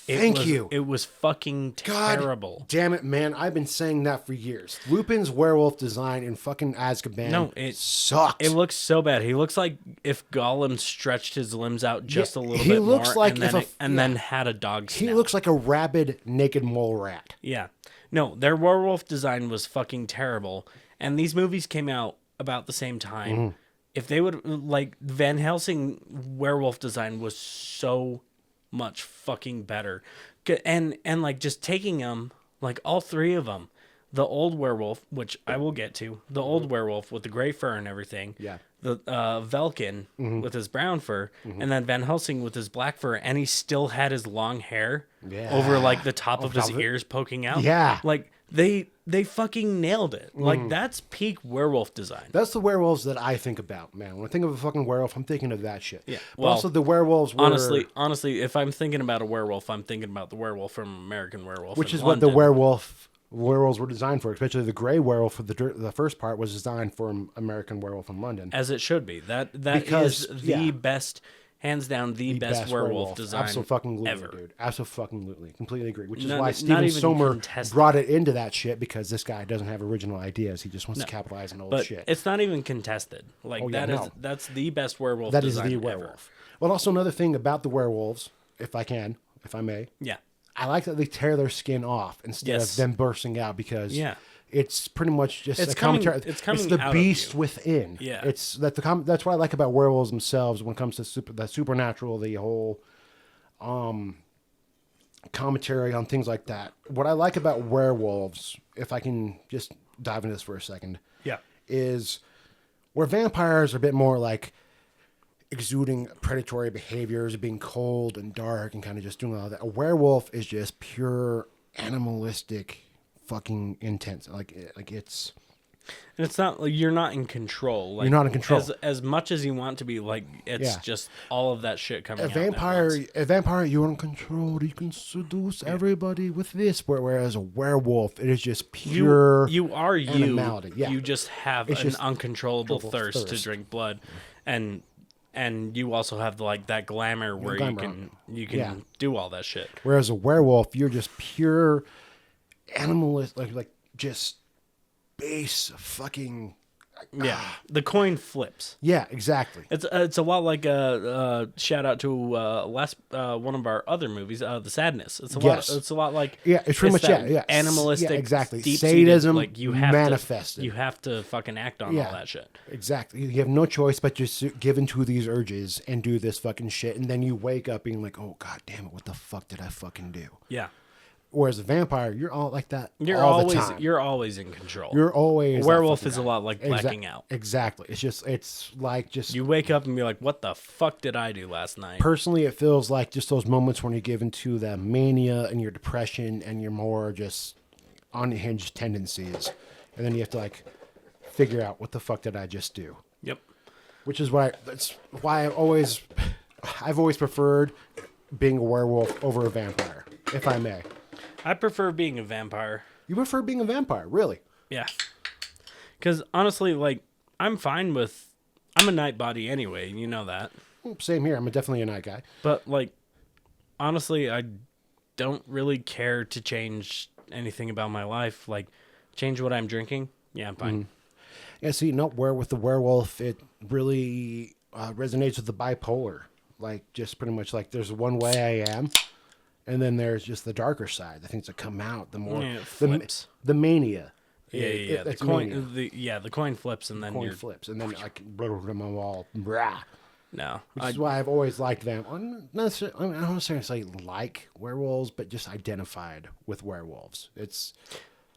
It was fucking God terrible. damn it, man. I've been saying that for years. Lupin's werewolf design in fucking Azkaban it sucks. It looks so bad. He looks like if Gollum stretched his limbs out just a little he bit looks more like and then had a dog snout. He looks like a rabid, naked mole rat. Yeah. No, their werewolf design was fucking terrible. And these movies came out about the same time. If they would, like, Van Helsing werewolf design was so much fucking better. And like, just taking them, like, all three of them, the old werewolf, which I will get to, the old werewolf with the gray fur and everything. Yeah. The Velkin with his brown fur, and then Van Helsing with his black fur, and he still had his long hair over like the top of his ears poking out. Yeah. Like they fucking nailed it. Like that's peak werewolf design. That's the werewolves that I think about, man. When I think of a fucking werewolf, I'm thinking of that shit. Yeah. But Well, also the werewolves were... honestly, if I'm thinking about a werewolf, I'm thinking about the werewolf from American Werewolf, Which in is what the London. werewolves were designed for, especially the gray werewolf for the first part was designed for American Werewolf in London. As it should be. That Because, is the yeah. best, hands down, the best werewolf design Absolutely, ever. dude. Absolutely. Completely agree. Which is Not- why not Steven even Somer contested. brought it into that shit, because this guy doesn't have original ideas. He just wants to capitalize on old But shit. it's not even contested. Like Oh, yeah, no. that's the best werewolf That is design the ever. werewolf. Well, also another thing about the werewolves, if I may, Yeah. I like that they tear their skin off instead Yes. of them bursting out, because Yeah. it's pretty much just It's a commentary. coming- it's coming the out of beast you. within. Yeah. It's that that's what I like about werewolves themselves when it comes to the supernatural, the whole commentary on things like that. What I like about werewolves, if I can just dive into this for a second, is where vampires are a bit more like exuding predatory behaviors, being cold and dark and kind of just doing all that. A werewolf is just pure animalistic, fucking intense. Like it's. And it's not like you're not in control. Like, You're not in control. As much as you want to be. Like it's just all of that shit coming. A vampire, you're in control. You can seduce everybody with this. Whereas a werewolf, it is just pure. You are animality. Yeah. You just have It's an just uncontrollable thirst to thirst. drink blood, and you also have like that glamour where you can do all that shit. Whereas a werewolf, you're just pure animalist, like just base fucking. Yeah, the coin flips. Yeah, exactly. It's a lot like a shout out to last one of our other movies, The Sadness. It's a lot like it's pretty much that animalistic, exactly. deep-seated, Sadism like you have manifested. You have to fucking act on all that shit. Exactly. You have no choice but just give into these urges and do this fucking shit, and then you wake up being like, "Oh god damn it, what the fuck did I fucking do?" Yeah. Whereas a vampire, you're all like that. You're all the time. You're always in control. You're always a werewolf that is fucking a lot like guy. blacking out. Exactly. It's like just You wake up and be like, "What the fuck did I do last night?" personally, it feels like just those moments when you give into the mania and your depression and your more just unhinged tendencies, and then you have to like figure out what the fuck did I just do. Yep. Which is why I've always preferred being a werewolf over a vampire, if I may. I prefer being a vampire. You prefer being a vampire, really? Yeah. Because honestly, like, I'm fine with. I'm a night body anyway, you know that. Same here. I'm definitely a night guy. But, like, honestly, I don't really care to change anything about my life. Like, change what I'm drinking. Yeah, I'm fine. Yeah, see, with the werewolf, it really resonates with the bipolar. Like, just pretty much like there's one way I am, and then there's just the darker side, the things that come out, the more it flips. the mania. Yeah. It's The coin flips, and then coin you're flips, and then like them all. Brah. no. Which is why I've always liked them. I don't necessarily say like werewolves, but just identified with werewolves.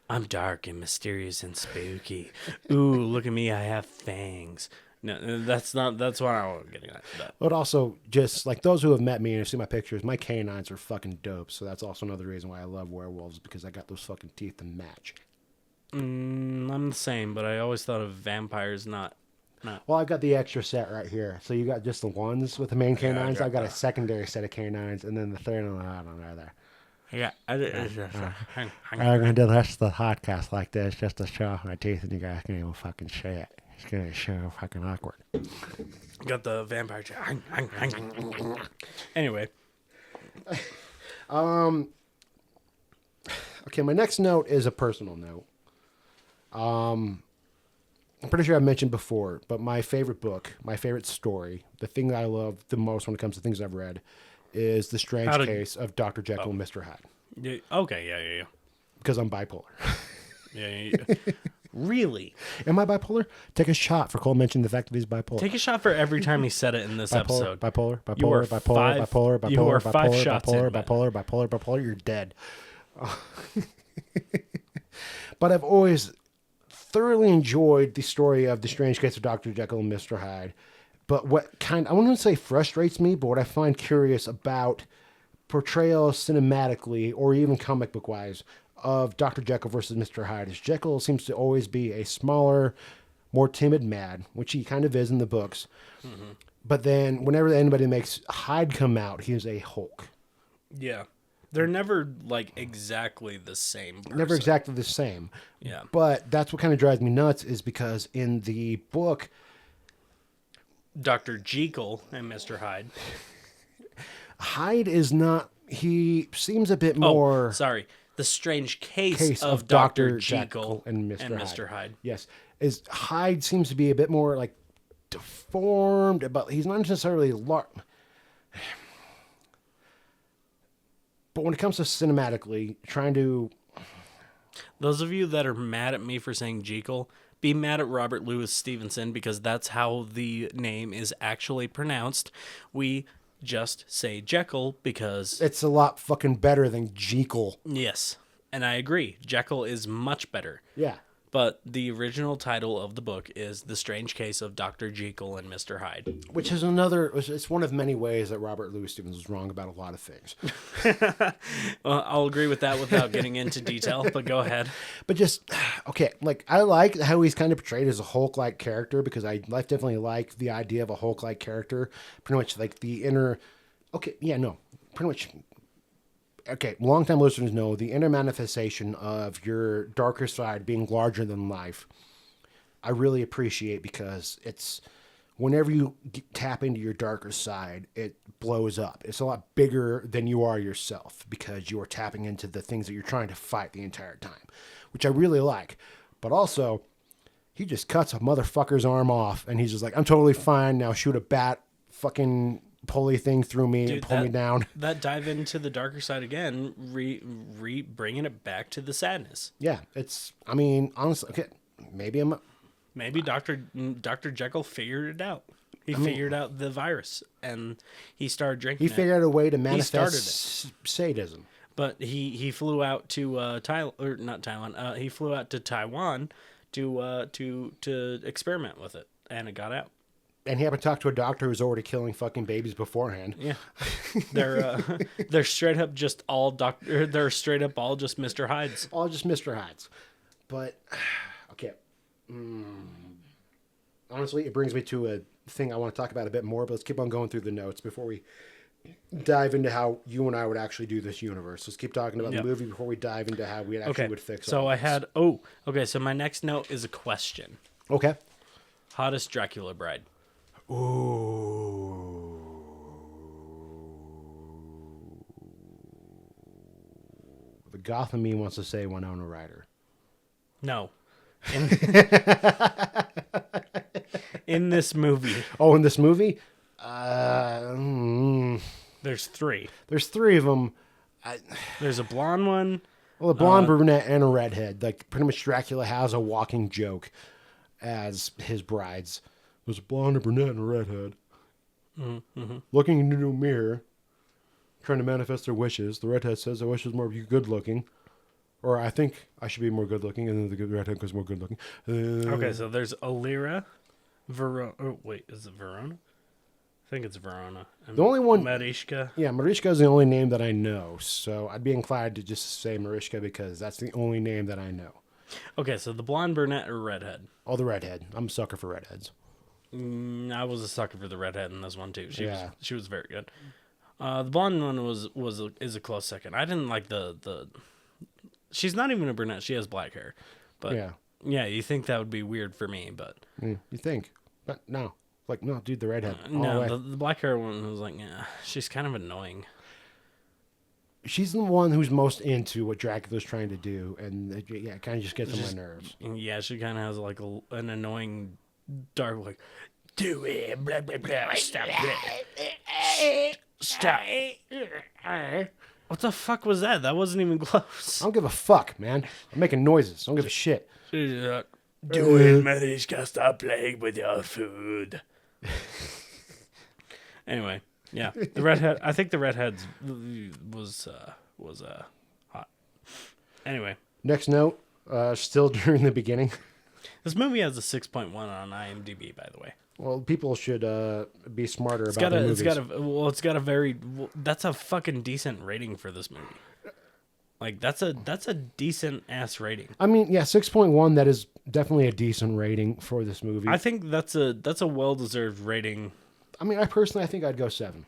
I'm dark and mysterious and spooky. Ooh, look at me! I have fangs. No, that's not. That's what I'm getting at. But also, just like those who have met me and have seen my pictures, my canines are fucking dope. So that's also another reason why I love werewolves, because I got those fucking teeth to match. I'm the same, but I always thought of vampires not. Well, I've got the extra set right here. So you got just the ones with the main canines. I've got a secondary set of canines, and then the third one, I don't know there. Yeah, I'm gonna do the rest of the podcast like this just to show off my teeth, and you guys can even fucking say it. It's gonna show fucking awkward. got the vampire. Anyway, okay. My next note is a personal note. I'm pretty sure I've mentioned before, but my favorite book, my favorite story, the thing that I love the most when it comes to things I've read, is The Strange Case of Dr. Jekyll and Mr. Hyde. yeah, okay, yeah. Because I'm bipolar. Yeah. Really? Am I bipolar? Take a shot for Cole mentioning the fact that he's bipolar. Take a shot for every time he said it in this episode. Bipolar. You are Bipolar. You're dead. But I've always thoroughly enjoyed the story of The Strange Case of Dr. Jekyll and Mr. Hyde. But I wouldn't say frustrates me, but what I find curious about portrayal cinematically or even comic book wise of Dr. Jekyll versus Mr. Hyde is Jekyll seems to always be a smaller, more timid man, which he kind of is in the books. Mm-hmm. But then whenever anybody makes Hyde come out, he is a Hulk. Yeah. They're never like exactly the same person. Never exactly the same. Yeah. But that's what kind of drives me nuts is because in the book, Dr. Jekyll and Mr. Hyde. Hyde is not, he seems a bit more... Sorry. The Strange Case of Dr. Jekyll and Mr. Hyde. Yes. Hyde seems to be a bit more like deformed, but he's not necessarily large. But when it comes to cinematically, trying to... Those of you that are mad at me for saying Jekyll, be mad at Robert Louis Stevenson because that's how the name is actually pronounced. We just say Jekyll because It's a lot fucking better than Jekyll. yes, and I agree. Jekyll is much better. Yeah. But the original title of the book is The Strange Case of Dr. Jekyll and Mr. Hyde. Which is another, it's one of many ways that Robert Louis Stevens was wrong about a lot of things. Well, I'll agree with that without getting into detail, but go ahead. But just, okay, like, I like how he's kind of portrayed as a Hulk-like character, because I definitely like the idea of a Hulk-like character. Pretty much like the inner, pretty much, long-time listeners know the inner manifestation of your darker side being larger than life. I really appreciate, because it's, whenever you tap into your darker side, it blows up. It's a lot bigger than you are yourself, because you are tapping into the things that you're trying to fight the entire time, which I really like. But also, he just cuts a motherfucker's arm off, and he's just like, I'm totally fine now. Shoot a bat fucking pulley thing through me and pull me down. That dive into the darker side again, bringing it back to the sadness. Yeah, it's, I mean, honestly, okay, Maybe Dr. Jekyll figured it out. He figured out the virus, and he started drinking. He figured out a way to manifest started sadism. But he flew out to not Thailand. He flew out to Taiwan to experiment with it, and it got out. And he happened to talk to a doctor who's already killing fucking babies beforehand. Yeah, they're straight up just all They're straight up all just Mr. Hydes. All just Mr. Hydes. But okay, honestly, it brings me to a thing I want to talk about a bit more. But let's keep on going through the notes before we dive into how you and I would actually do this universe. Let's keep talking about the movie before we dive into how we actually would fix it. So so my next note is a question. Okay. Hottest Dracula bride. Ooh. The Gotham me wants to say Winona Ryder. No. In this movie. Oh, in this movie? There's three. There's three of them. There's a blonde one. Well, a blonde, brunette, and a redhead. Like, pretty much Dracula has a walking joke as his brides. There's a blonde, a brunette, and a redhead. Mm-hmm. Looking into a mirror, trying to manifest their wishes. The redhead says, I wish I was more good looking. Or I think I should be more good looking. And then the redhead goes more good looking. Okay, so there's Alira, Verona. Oh, wait, is it Verona? I think it's Verona. And the only one... Mariška. Yeah, Mariška is the only name that I know. So I'd be inclined to just say Mariška because that's the only name that I know. Okay, so the blonde, brunette, or redhead? Oh, the redhead. I'm a sucker for redheads. I was a sucker for the redhead in this one too. She was very good. The blonde one is a close second. I didn't like the. She's not even a brunette. She has black hair, but yeah, you think that would be weird for me, but you think, but no, like no, dude, the redhead. No, the black hair one was like, yeah, she's kind of annoying. She's the one who's most into what Dracula's trying to do, and it kind of just gets on my nerves. Yeah, she kind of has like an annoying. Dark, like, do it, blah, blah, blah, stop, stop. What the fuck was that? That wasn't even close. I don't give a fuck, man. I'm making noises. I don't give a shit. Do it, Mariška, stop playing with your food. Anyway, yeah, the redhead. I think the redhead's was hot. Anyway, next note. Still during the beginning. This movie has a 6.1 on IMDb, by the way. Well, people should be smarter about their movies. It's got a very. That's a fucking decent rating for this movie. Like that's a decent ass rating. I mean, yeah, 6.1. That is definitely a decent rating for this movie. I think that's a well deserved rating. I mean, I think I'd go 7.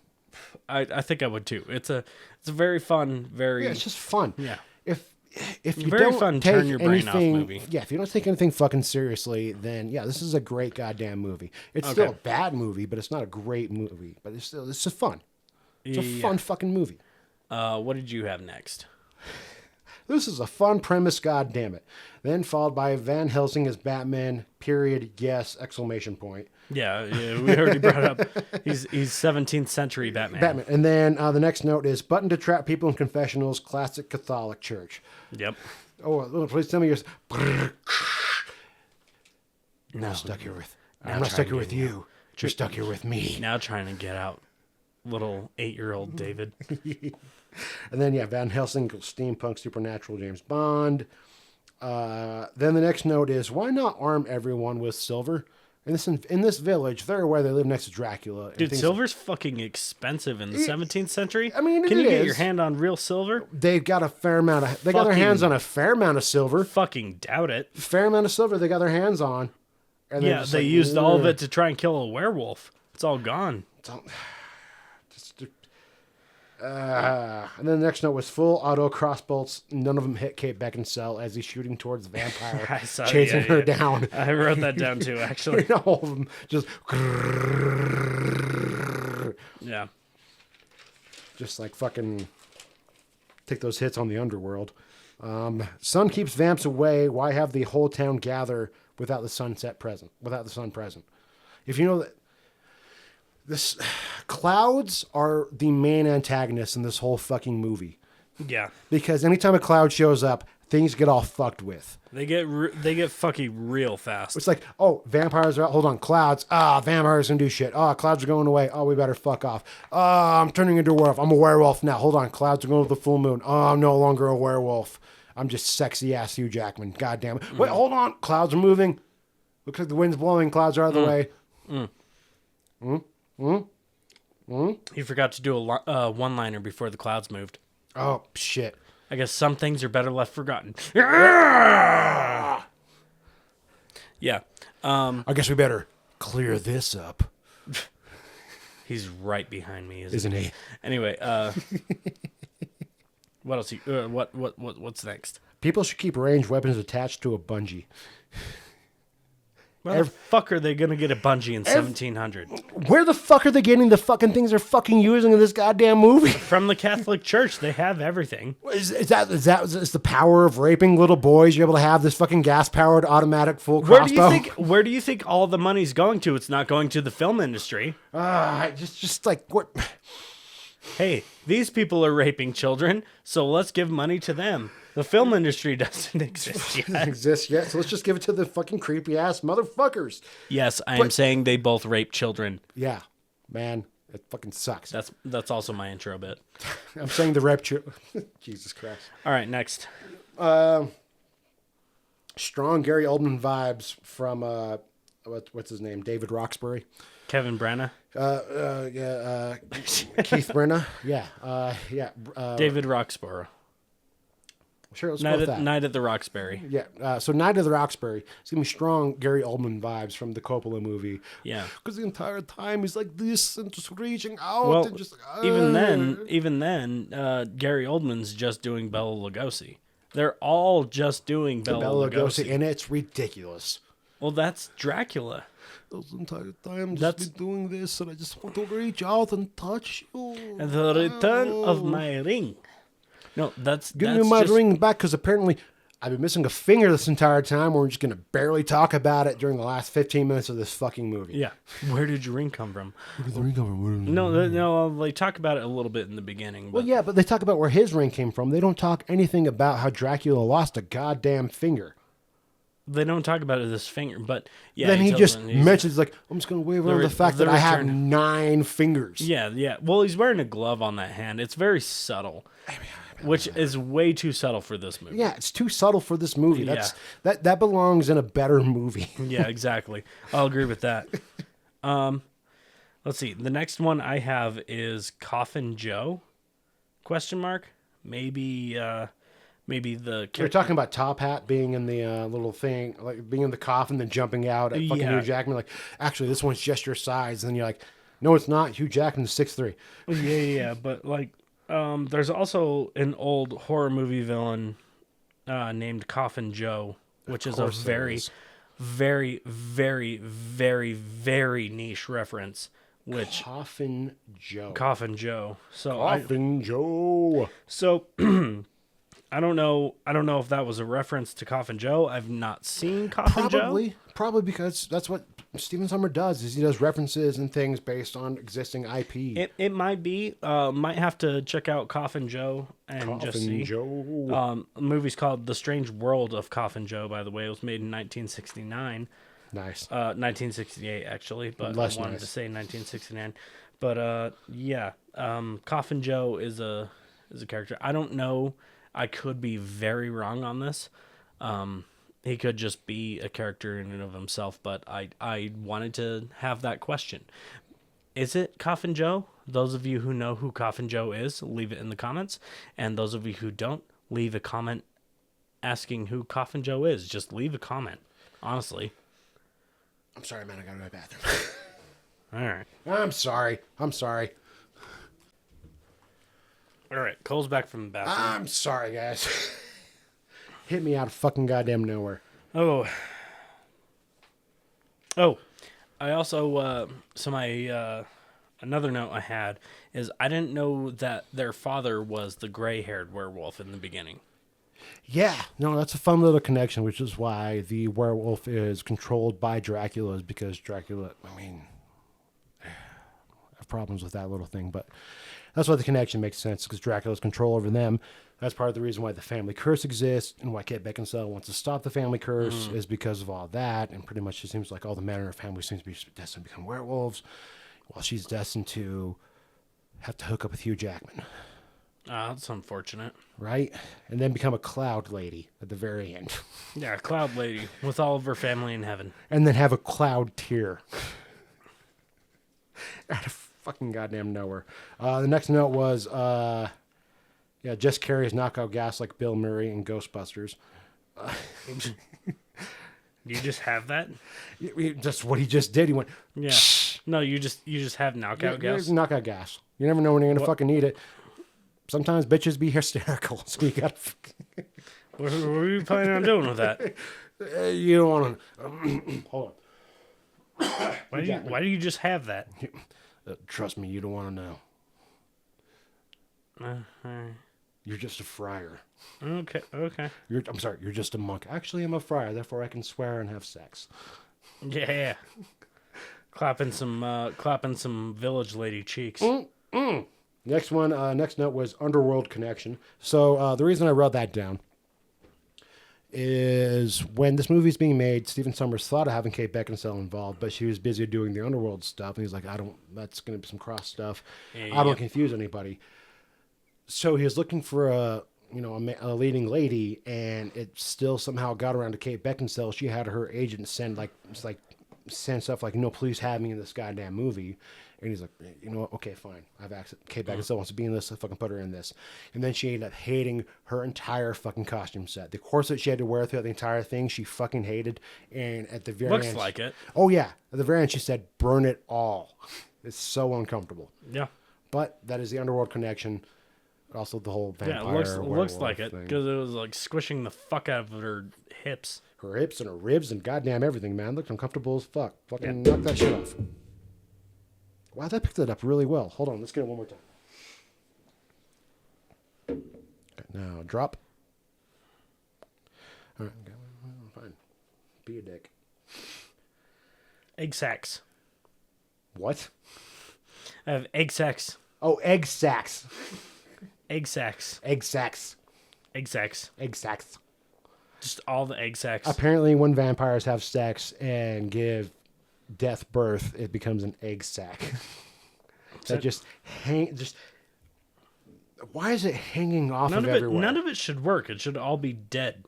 I think I would too. It's a very fun, very. Yeah, it's just fun. Yeah. If you very don't fun take turn your brain anything, off movie. Yeah, if you don't take anything fucking seriously, then yeah, this is a great goddamn movie. It's still a bad movie, but it's not a great movie. But it's just fun. It's a fun fucking movie. What did you have next? This is a fun premise, goddamn it. Then followed by Van Helsing as Batman. Period. Yes! Exclamation point. Yeah, we already brought up. He's 17th century Batman. And then the next note is button to trap people in confessionals. Classic Catholic church. Yep. Oh, please tell me yours. No, I'm not stuck here with you. You're stuck here with me. Now trying to get out. little 8-year-old David. And then, Van Helsing, steampunk, supernatural, James Bond. Then the next note is, why not arm everyone with silver? In this village, they're aware they live next to Dracula. Dude, silver's fucking expensive in the 17th century. I mean, can you get your hand on real silver? They've got a fair amount of... They got their hands on a fair amount of silver. Fucking doubt it. Fair amount of silver they got their hands on. And Yeah, they used all of it to try and kill a werewolf. It's all gone. And then the next note was full auto crossbolts. None of them hit Kate Beckinsale as he's shooting towards the vampire, chasing her down. I wrote that down too, actually. All of them just... Yeah. Just like fucking take those hits on the underworld. Sun keeps vamps away. Why have the whole town gather without the sun present? If you know that this clouds are the main antagonists in this whole fucking movie. Yeah. Because anytime a cloud shows up, things get all fucked with. They get fucking real fast. It's like, oh, vampires are out. Hold on, clouds. Vampires can do shit. Clouds are going away. We better fuck off. I'm turning into a werewolf. I'm a werewolf now. Hold on, clouds are going with the full moon. I'm no longer a werewolf. I'm just sexy ass Hugh Jackman. God damn it. Wait, hold on. Clouds are moving. Looks like the wind's blowing. Clouds are out of the way. He forgot to do a one-liner before the clouds moved. Oh, shit. I guess some things are better left forgotten. Yeah. I guess we better clear this up. He's right behind me, isn't he? Anyway, what else? What's next? People should keep ranged weapons attached to a bungee. Where the fuck are they gonna get a bungee in 1700? Where the fuck are they getting the fucking things they're fucking using in this goddamn movie? From the Catholic Church, they have everything. Is that the power of raping little boys? You're able to have this fucking gas-powered automatic full crossbow? Where do you think all the money's going to? It's not going to the film industry. Just like what? Hey, these people are raping children, so let's give money to them. The film industry doesn't exist yet. So let's just give it to the fucking creepy ass motherfuckers. Yes, I am saying they both rape children. Yeah, man, it fucking sucks. That's also my intro bit. I'm saying the rape children. Jesus Christ. All right, next. Strong Gary Oldman vibes from what's his name? David Roxbury. Kevin Branagh. Keith Brenna. David Roxborough. Sure, let's go with that. Night at the Roxbury. Yeah, so Night of the Roxbury. It's going to be strong Gary Oldman vibes from the Coppola movie. Yeah. Because the entire time he's like this and just reaching out. Well, and just, even then, Gary Oldman's just doing Bela Lugosi. They're all just doing Bela Lugosi. And it's ridiculous. Well, that's Dracula. Those entire time just been doing this and I just want to reach out and touch you. And the return of my ring. No, Give me my ring back, because apparently I've been missing a finger this entire time. We're just going to barely talk about it during the last 15 minutes of this fucking movie. Yeah. Where did your ring come from? Where did the ring come from? No, they talk about it a little bit in the beginning. Well, yeah, but they talk about where his ring came from. They don't talk anything about how Dracula lost a goddamn finger. They don't talk about this finger, but yeah. Then he just mentions, like, I'm just going to wave over the fact that I have 9 fingers. Yeah. Well, he's wearing a glove on that hand. It's very subtle. Which is way too subtle for this movie. Yeah, it's too subtle for this movie. That belongs in a better movie. Yeah, exactly. I'll agree with that. Let's see. The next one I have is Coffin Joe? ? Maybe the... You're talking about Top Hat being in the little thing, like being in the coffin, then jumping out at fucking Hugh Jackman. Like, actually, this one's just your size. And then you're like, no, it's not. Hugh Jackman's 6'3". Yeah, but like... there's also an old horror movie villain named Coffin Joe, which is a very, very, very, very, very niche reference. Coffin Joe. So I don't know if that was a reference to Coffin Joe. I've not seen Coffin Joe. Probably because that's what Stephen Sommer does. Is he does references and things based on existing IP. It might be. Might have to check out Coffin Joe and just see. The movie's called The Strange World of Coffin Joe. By the way, it was made in 1969. Nice. 1968 actually, but I wanted to say 1969. But Coffin Joe is a character. I don't know. I could be very wrong on this. He could just be a character in and of himself, but I wanted to have that question. Is it Coffin Joe? Those of you who know who Coffin Joe is, leave it in the comments. And those of you who don't, leave a comment asking who Coffin Joe is. Just leave a comment, honestly. I'm sorry, man. I gotta go to the bathroom. All right. I'm sorry. All right. Cole's back from the bathroom. I'm sorry, guys. Hit me out of fucking goddamn nowhere. Oh. I also another note I had is I didn't know that their father was the gray-haired werewolf in the beginning. Yeah, no, that's a fun little connection, which is why the werewolf is controlled by Dracula, is because Dracula, I have problems with that little thing, but that's why the connection makes sense, because Dracula's control over them. That's part of the reason why the family curse exists, and why Kate Beckinsale wants to stop the family curse is because of all that, and pretty much it seems like all the men in her family seems to be destined to become werewolves, while she's destined to have to hook up with Hugh Jackman. That's unfortunate. Right? And then become a cloud lady at the very end. Yeah, a cloud lady with all of her family in heaven. And then have a cloud tear. Out of fucking goddamn nowhere. The next note was, Jess Carey's knockout gas like Bill Murray in Ghostbusters. You just have that? Just what he just did. He went, yeah. No, you just have knockout gas? Knockout gas. You never know when you're going to fucking need it. Sometimes bitches be hysterical, so you got to... What are you planning on doing with that? You don't want to... Hold on. Why do you just have that? Trust me, you don't want to know. You're just a friar. Okay. I'm sorry, you're just a monk. Actually, I'm a friar, therefore I can swear and have sex. Yeah. Clapping some village lady cheeks. Next note was Underworld Connection. So the reason I wrote that down is when this movie's being made, Stephen Sommers thought of having Kate Beckinsale involved, but she was busy doing the Underworld stuff, and he's like, that's going to be some cross stuff. I don't confuse anybody. So he was looking for a leading lady, and it still somehow got around to Kate Beckinsale. She had her agent send stuff like, please have me in this goddamn movie. And he's like, you know what? Okay, fine. I've access. Kate Beckinsale wants to be in this. I fucking put her in this. And then she ended up hating her entire fucking costume set. The corset she had to wear throughout the entire thing, she fucking hated. And at the very end... Looks like it. Oh, yeah. At the very end, she said, burn it all. It's so uncomfortable. Yeah. But that is the Underworld Connection. Also the whole vampire... Yeah, it looks like it. Because it was like squishing the fuck out of her hips. Her hips and her ribs and goddamn everything, man. Looked uncomfortable as fuck. Fucking knock that shit off. Wow, that picked it up really well. Hold on, let's get it one more time. Okay, now, drop. All right, okay, fine. Be a dick. Egg sacs. What? I have egg sacs. Oh, egg sacs. Egg sacs. Egg sacs. Egg sacs. Egg sacs. Just all the egg sacs. Apparently, when vampires have sex and give death birth, it becomes an egg sac. That just why is it hanging off of everywhere? None of it should work. It should all be dead.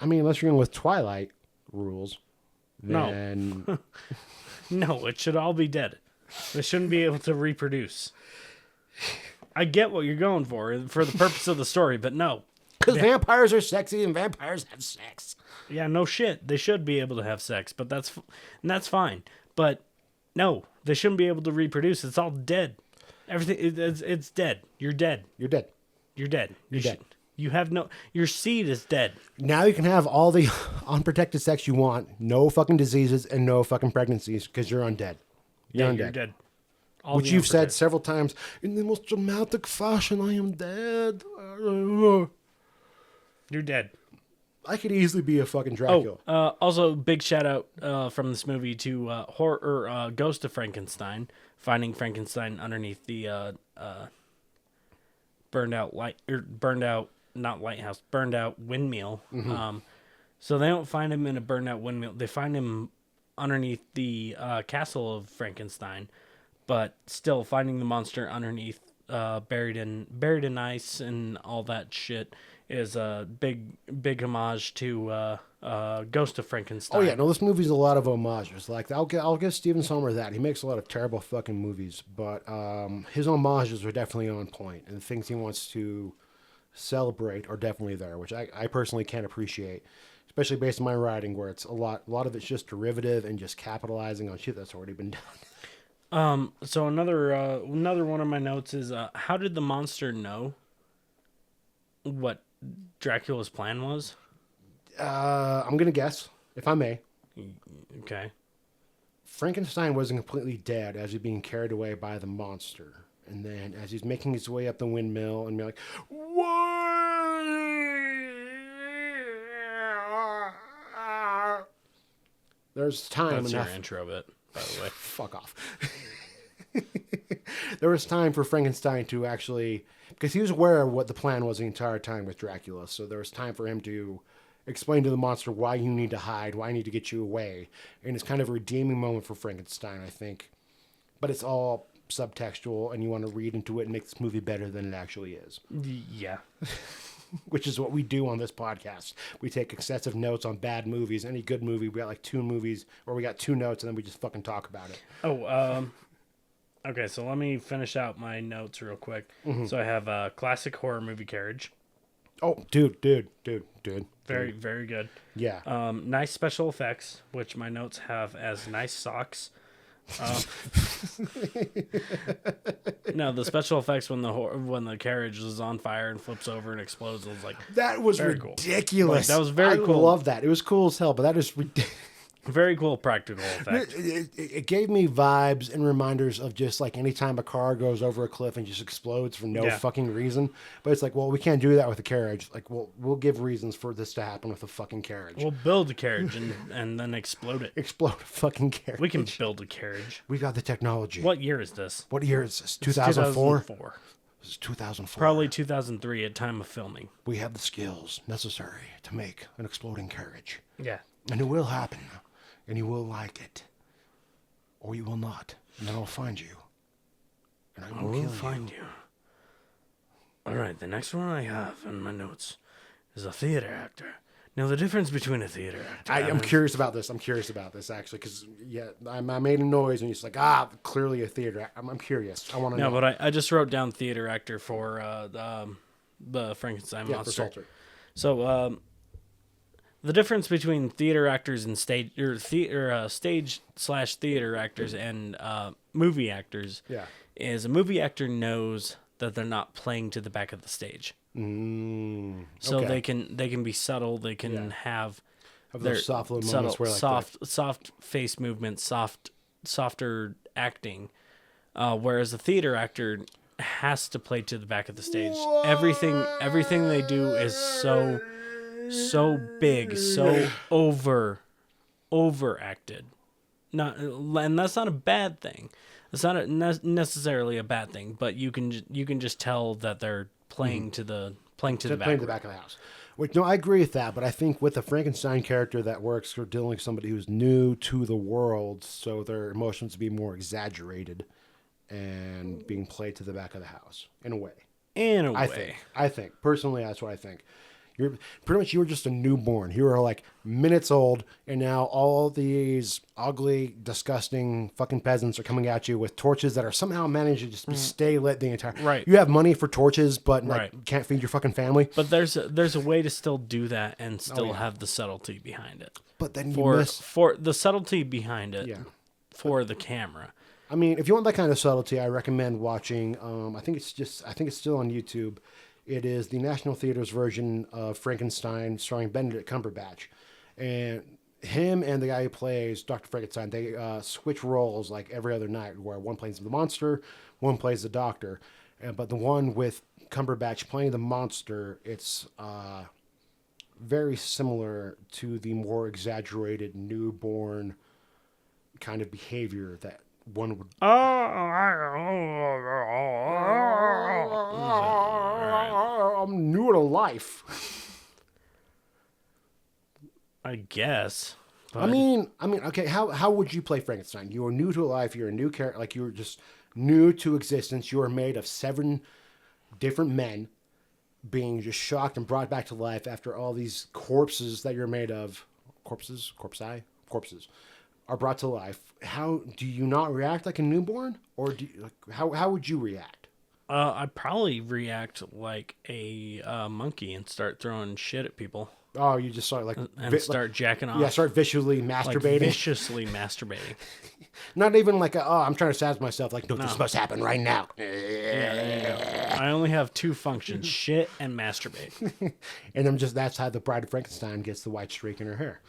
I mean, unless you're going with Twilight rules. Then... No. No, it should all be dead. They shouldn't be able to reproduce. I get what you're going for the purpose of the story, but no. Because vampires are sexy and vampires have sex. Yeah, no shit. They should be able to have sex, but that's fine. But no, they shouldn't be able to reproduce. It's all dead. Everything it's dead. You're dead. You're dead. You're dead. You're dead. You have your seed is dead. Now you can have all the unprotected sex you want, no fucking diseases and no fucking pregnancies because you're undead. You're dead. Which you've said several times in the most dramatic fashion. I am dead. You're dead. I could easily be a fucking Dracula. Also, big shout out from this movie to Ghost of Frankenstein, finding Frankenstein underneath the burned out windmill. Mm-hmm. So they don't find him in a burned out windmill. They find him underneath the castle of Frankenstein, but still finding the monster underneath, buried in ice and all that shit is a big homage to Ghost of Frankenstein. Oh yeah, no, this movie's a lot of homages. Like I'll give Steven Sommers that. He makes a lot of terrible fucking movies, but his homages are definitely on point, and the things he wants to celebrate are definitely there, which I personally can't appreciate, especially based on my writing, where it's a lot of it's just derivative and just capitalizing on shit that's already been done. So another one of my notes is how did the monster know what Dracula's plan was? I'm gonna guess, if I may. Okay. Frankenstein wasn't completely dead as he's being carried away by the monster. And then as he's making his way up the windmill and be like, "What?" There's time That's enough. your intro bit, by the way. Fuck off. There was time for Frankenstein to actually, because he was aware of what the plan was the entire time with Dracula. So there was time for him to explain to the monster why you need to hide, why I need to get you away. And it's kind of a redeeming moment for Frankenstein, I think. But it's all subtextual, and you want to read into it and make this movie better than it actually is. Yeah. Which is what we do on this podcast. We take excessive notes on bad movies. Any good movie, we got like 2 movies, or we got 2 notes, and then we just fucking talk about it. Okay, so let me finish out my notes real quick. So I have a classic horror movie carriage. Oh, dude. Very, very good. Yeah. Nice special effects, which my notes have as nice socks. No, the special effects when the carriage is on fire and flips over and explodes, was like That was very cool. ridiculous. Like, that was very cool. I love that. It was cool as hell, but that is ridiculous. very cool practical effect. It gave me vibes and reminders of just like anytime a car goes over a cliff and just explodes for no fucking reason. But it's like, well, we can't do that with a carriage. Like, we'll give reasons for this to happen with a fucking carriage. We'll build a carriage and then explode it. Explode a fucking carriage. We can build a carriage. We got the technology. What year is this? What year is this? 2004? 2004. This is 2004. Probably 2003 at time of filming. We have the skills necessary to make an exploding carriage. Yeah. And it will happen. And you will like it. Or you will not. And then I'll find you. And I will kill find you. All right, the next one I have in my notes is a theater actor. Now, the difference between a theater actor... I'm curious about this. Actually, because, I made a noise, and he's like, clearly a theater actor. I'm curious. I want to know. No, but I just wrote down theater actor for the Frankenstein monster. For Salter. So, the difference between theater actors and stage / theater actors and movie actors is a movie actor knows that they're not playing to the back of the stage. So they can be subtle. They can have their those soft little moments where soft face movements, softer acting. Whereas a theater actor has to play to the back of the stage. Everything they do is so big, so overacted. And that's not a bad thing. It's not necessarily a bad thing, but you can just tell that they're playing to the back of the house. Which, no, I agree with that, but I think with the Frankenstein character that works for dealing with somebody who's new to the world, so their emotions be more exaggerated and being played to the back of the house in a way. I think personally, that's what I think. You were just a newborn. You were like minutes old, and now all these ugly, disgusting fucking peasants are coming at you with torches that are somehow managed to just stay lit the entire. Right. You have money for torches, but like, you can't feed your fucking family. But there's a way to still do that and still have the subtlety behind it. But then for the subtlety behind it. For the camera. I mean, if you want that kind of subtlety, I recommend watching. I think it's still on YouTube. It is the National Theater's version of Frankenstein starring Benedict Cumberbatch. And him and the guy who plays Dr. Frankenstein, they switch roles like every other night, where one plays the monster, one plays the doctor. But the one with Cumberbatch playing the monster, it's very similar to the more exaggerated newborn kind of behavior that one would... I'm new to life. I guess. I mean, okay. How would you play Frankenstein? You are new to life. You're a new character. Like you were just new to existence. You are made of 7 different men being just shocked and brought back to life after all these corpses that you're made of. Corpses are brought to life. How do you not react like a newborn, or how would you react? I'd probably react like a monkey and start throwing shit at people. Oh, you just start Start jacking off. Yeah, start viciously masturbating. Viciously masturbating. Not even like I'm trying to satisfy myself. Like, no, this must happen right now. Yeah. I only have 2 functions: shit and masturbate. And that's how the Bride of Frankenstein gets the white streak in her hair.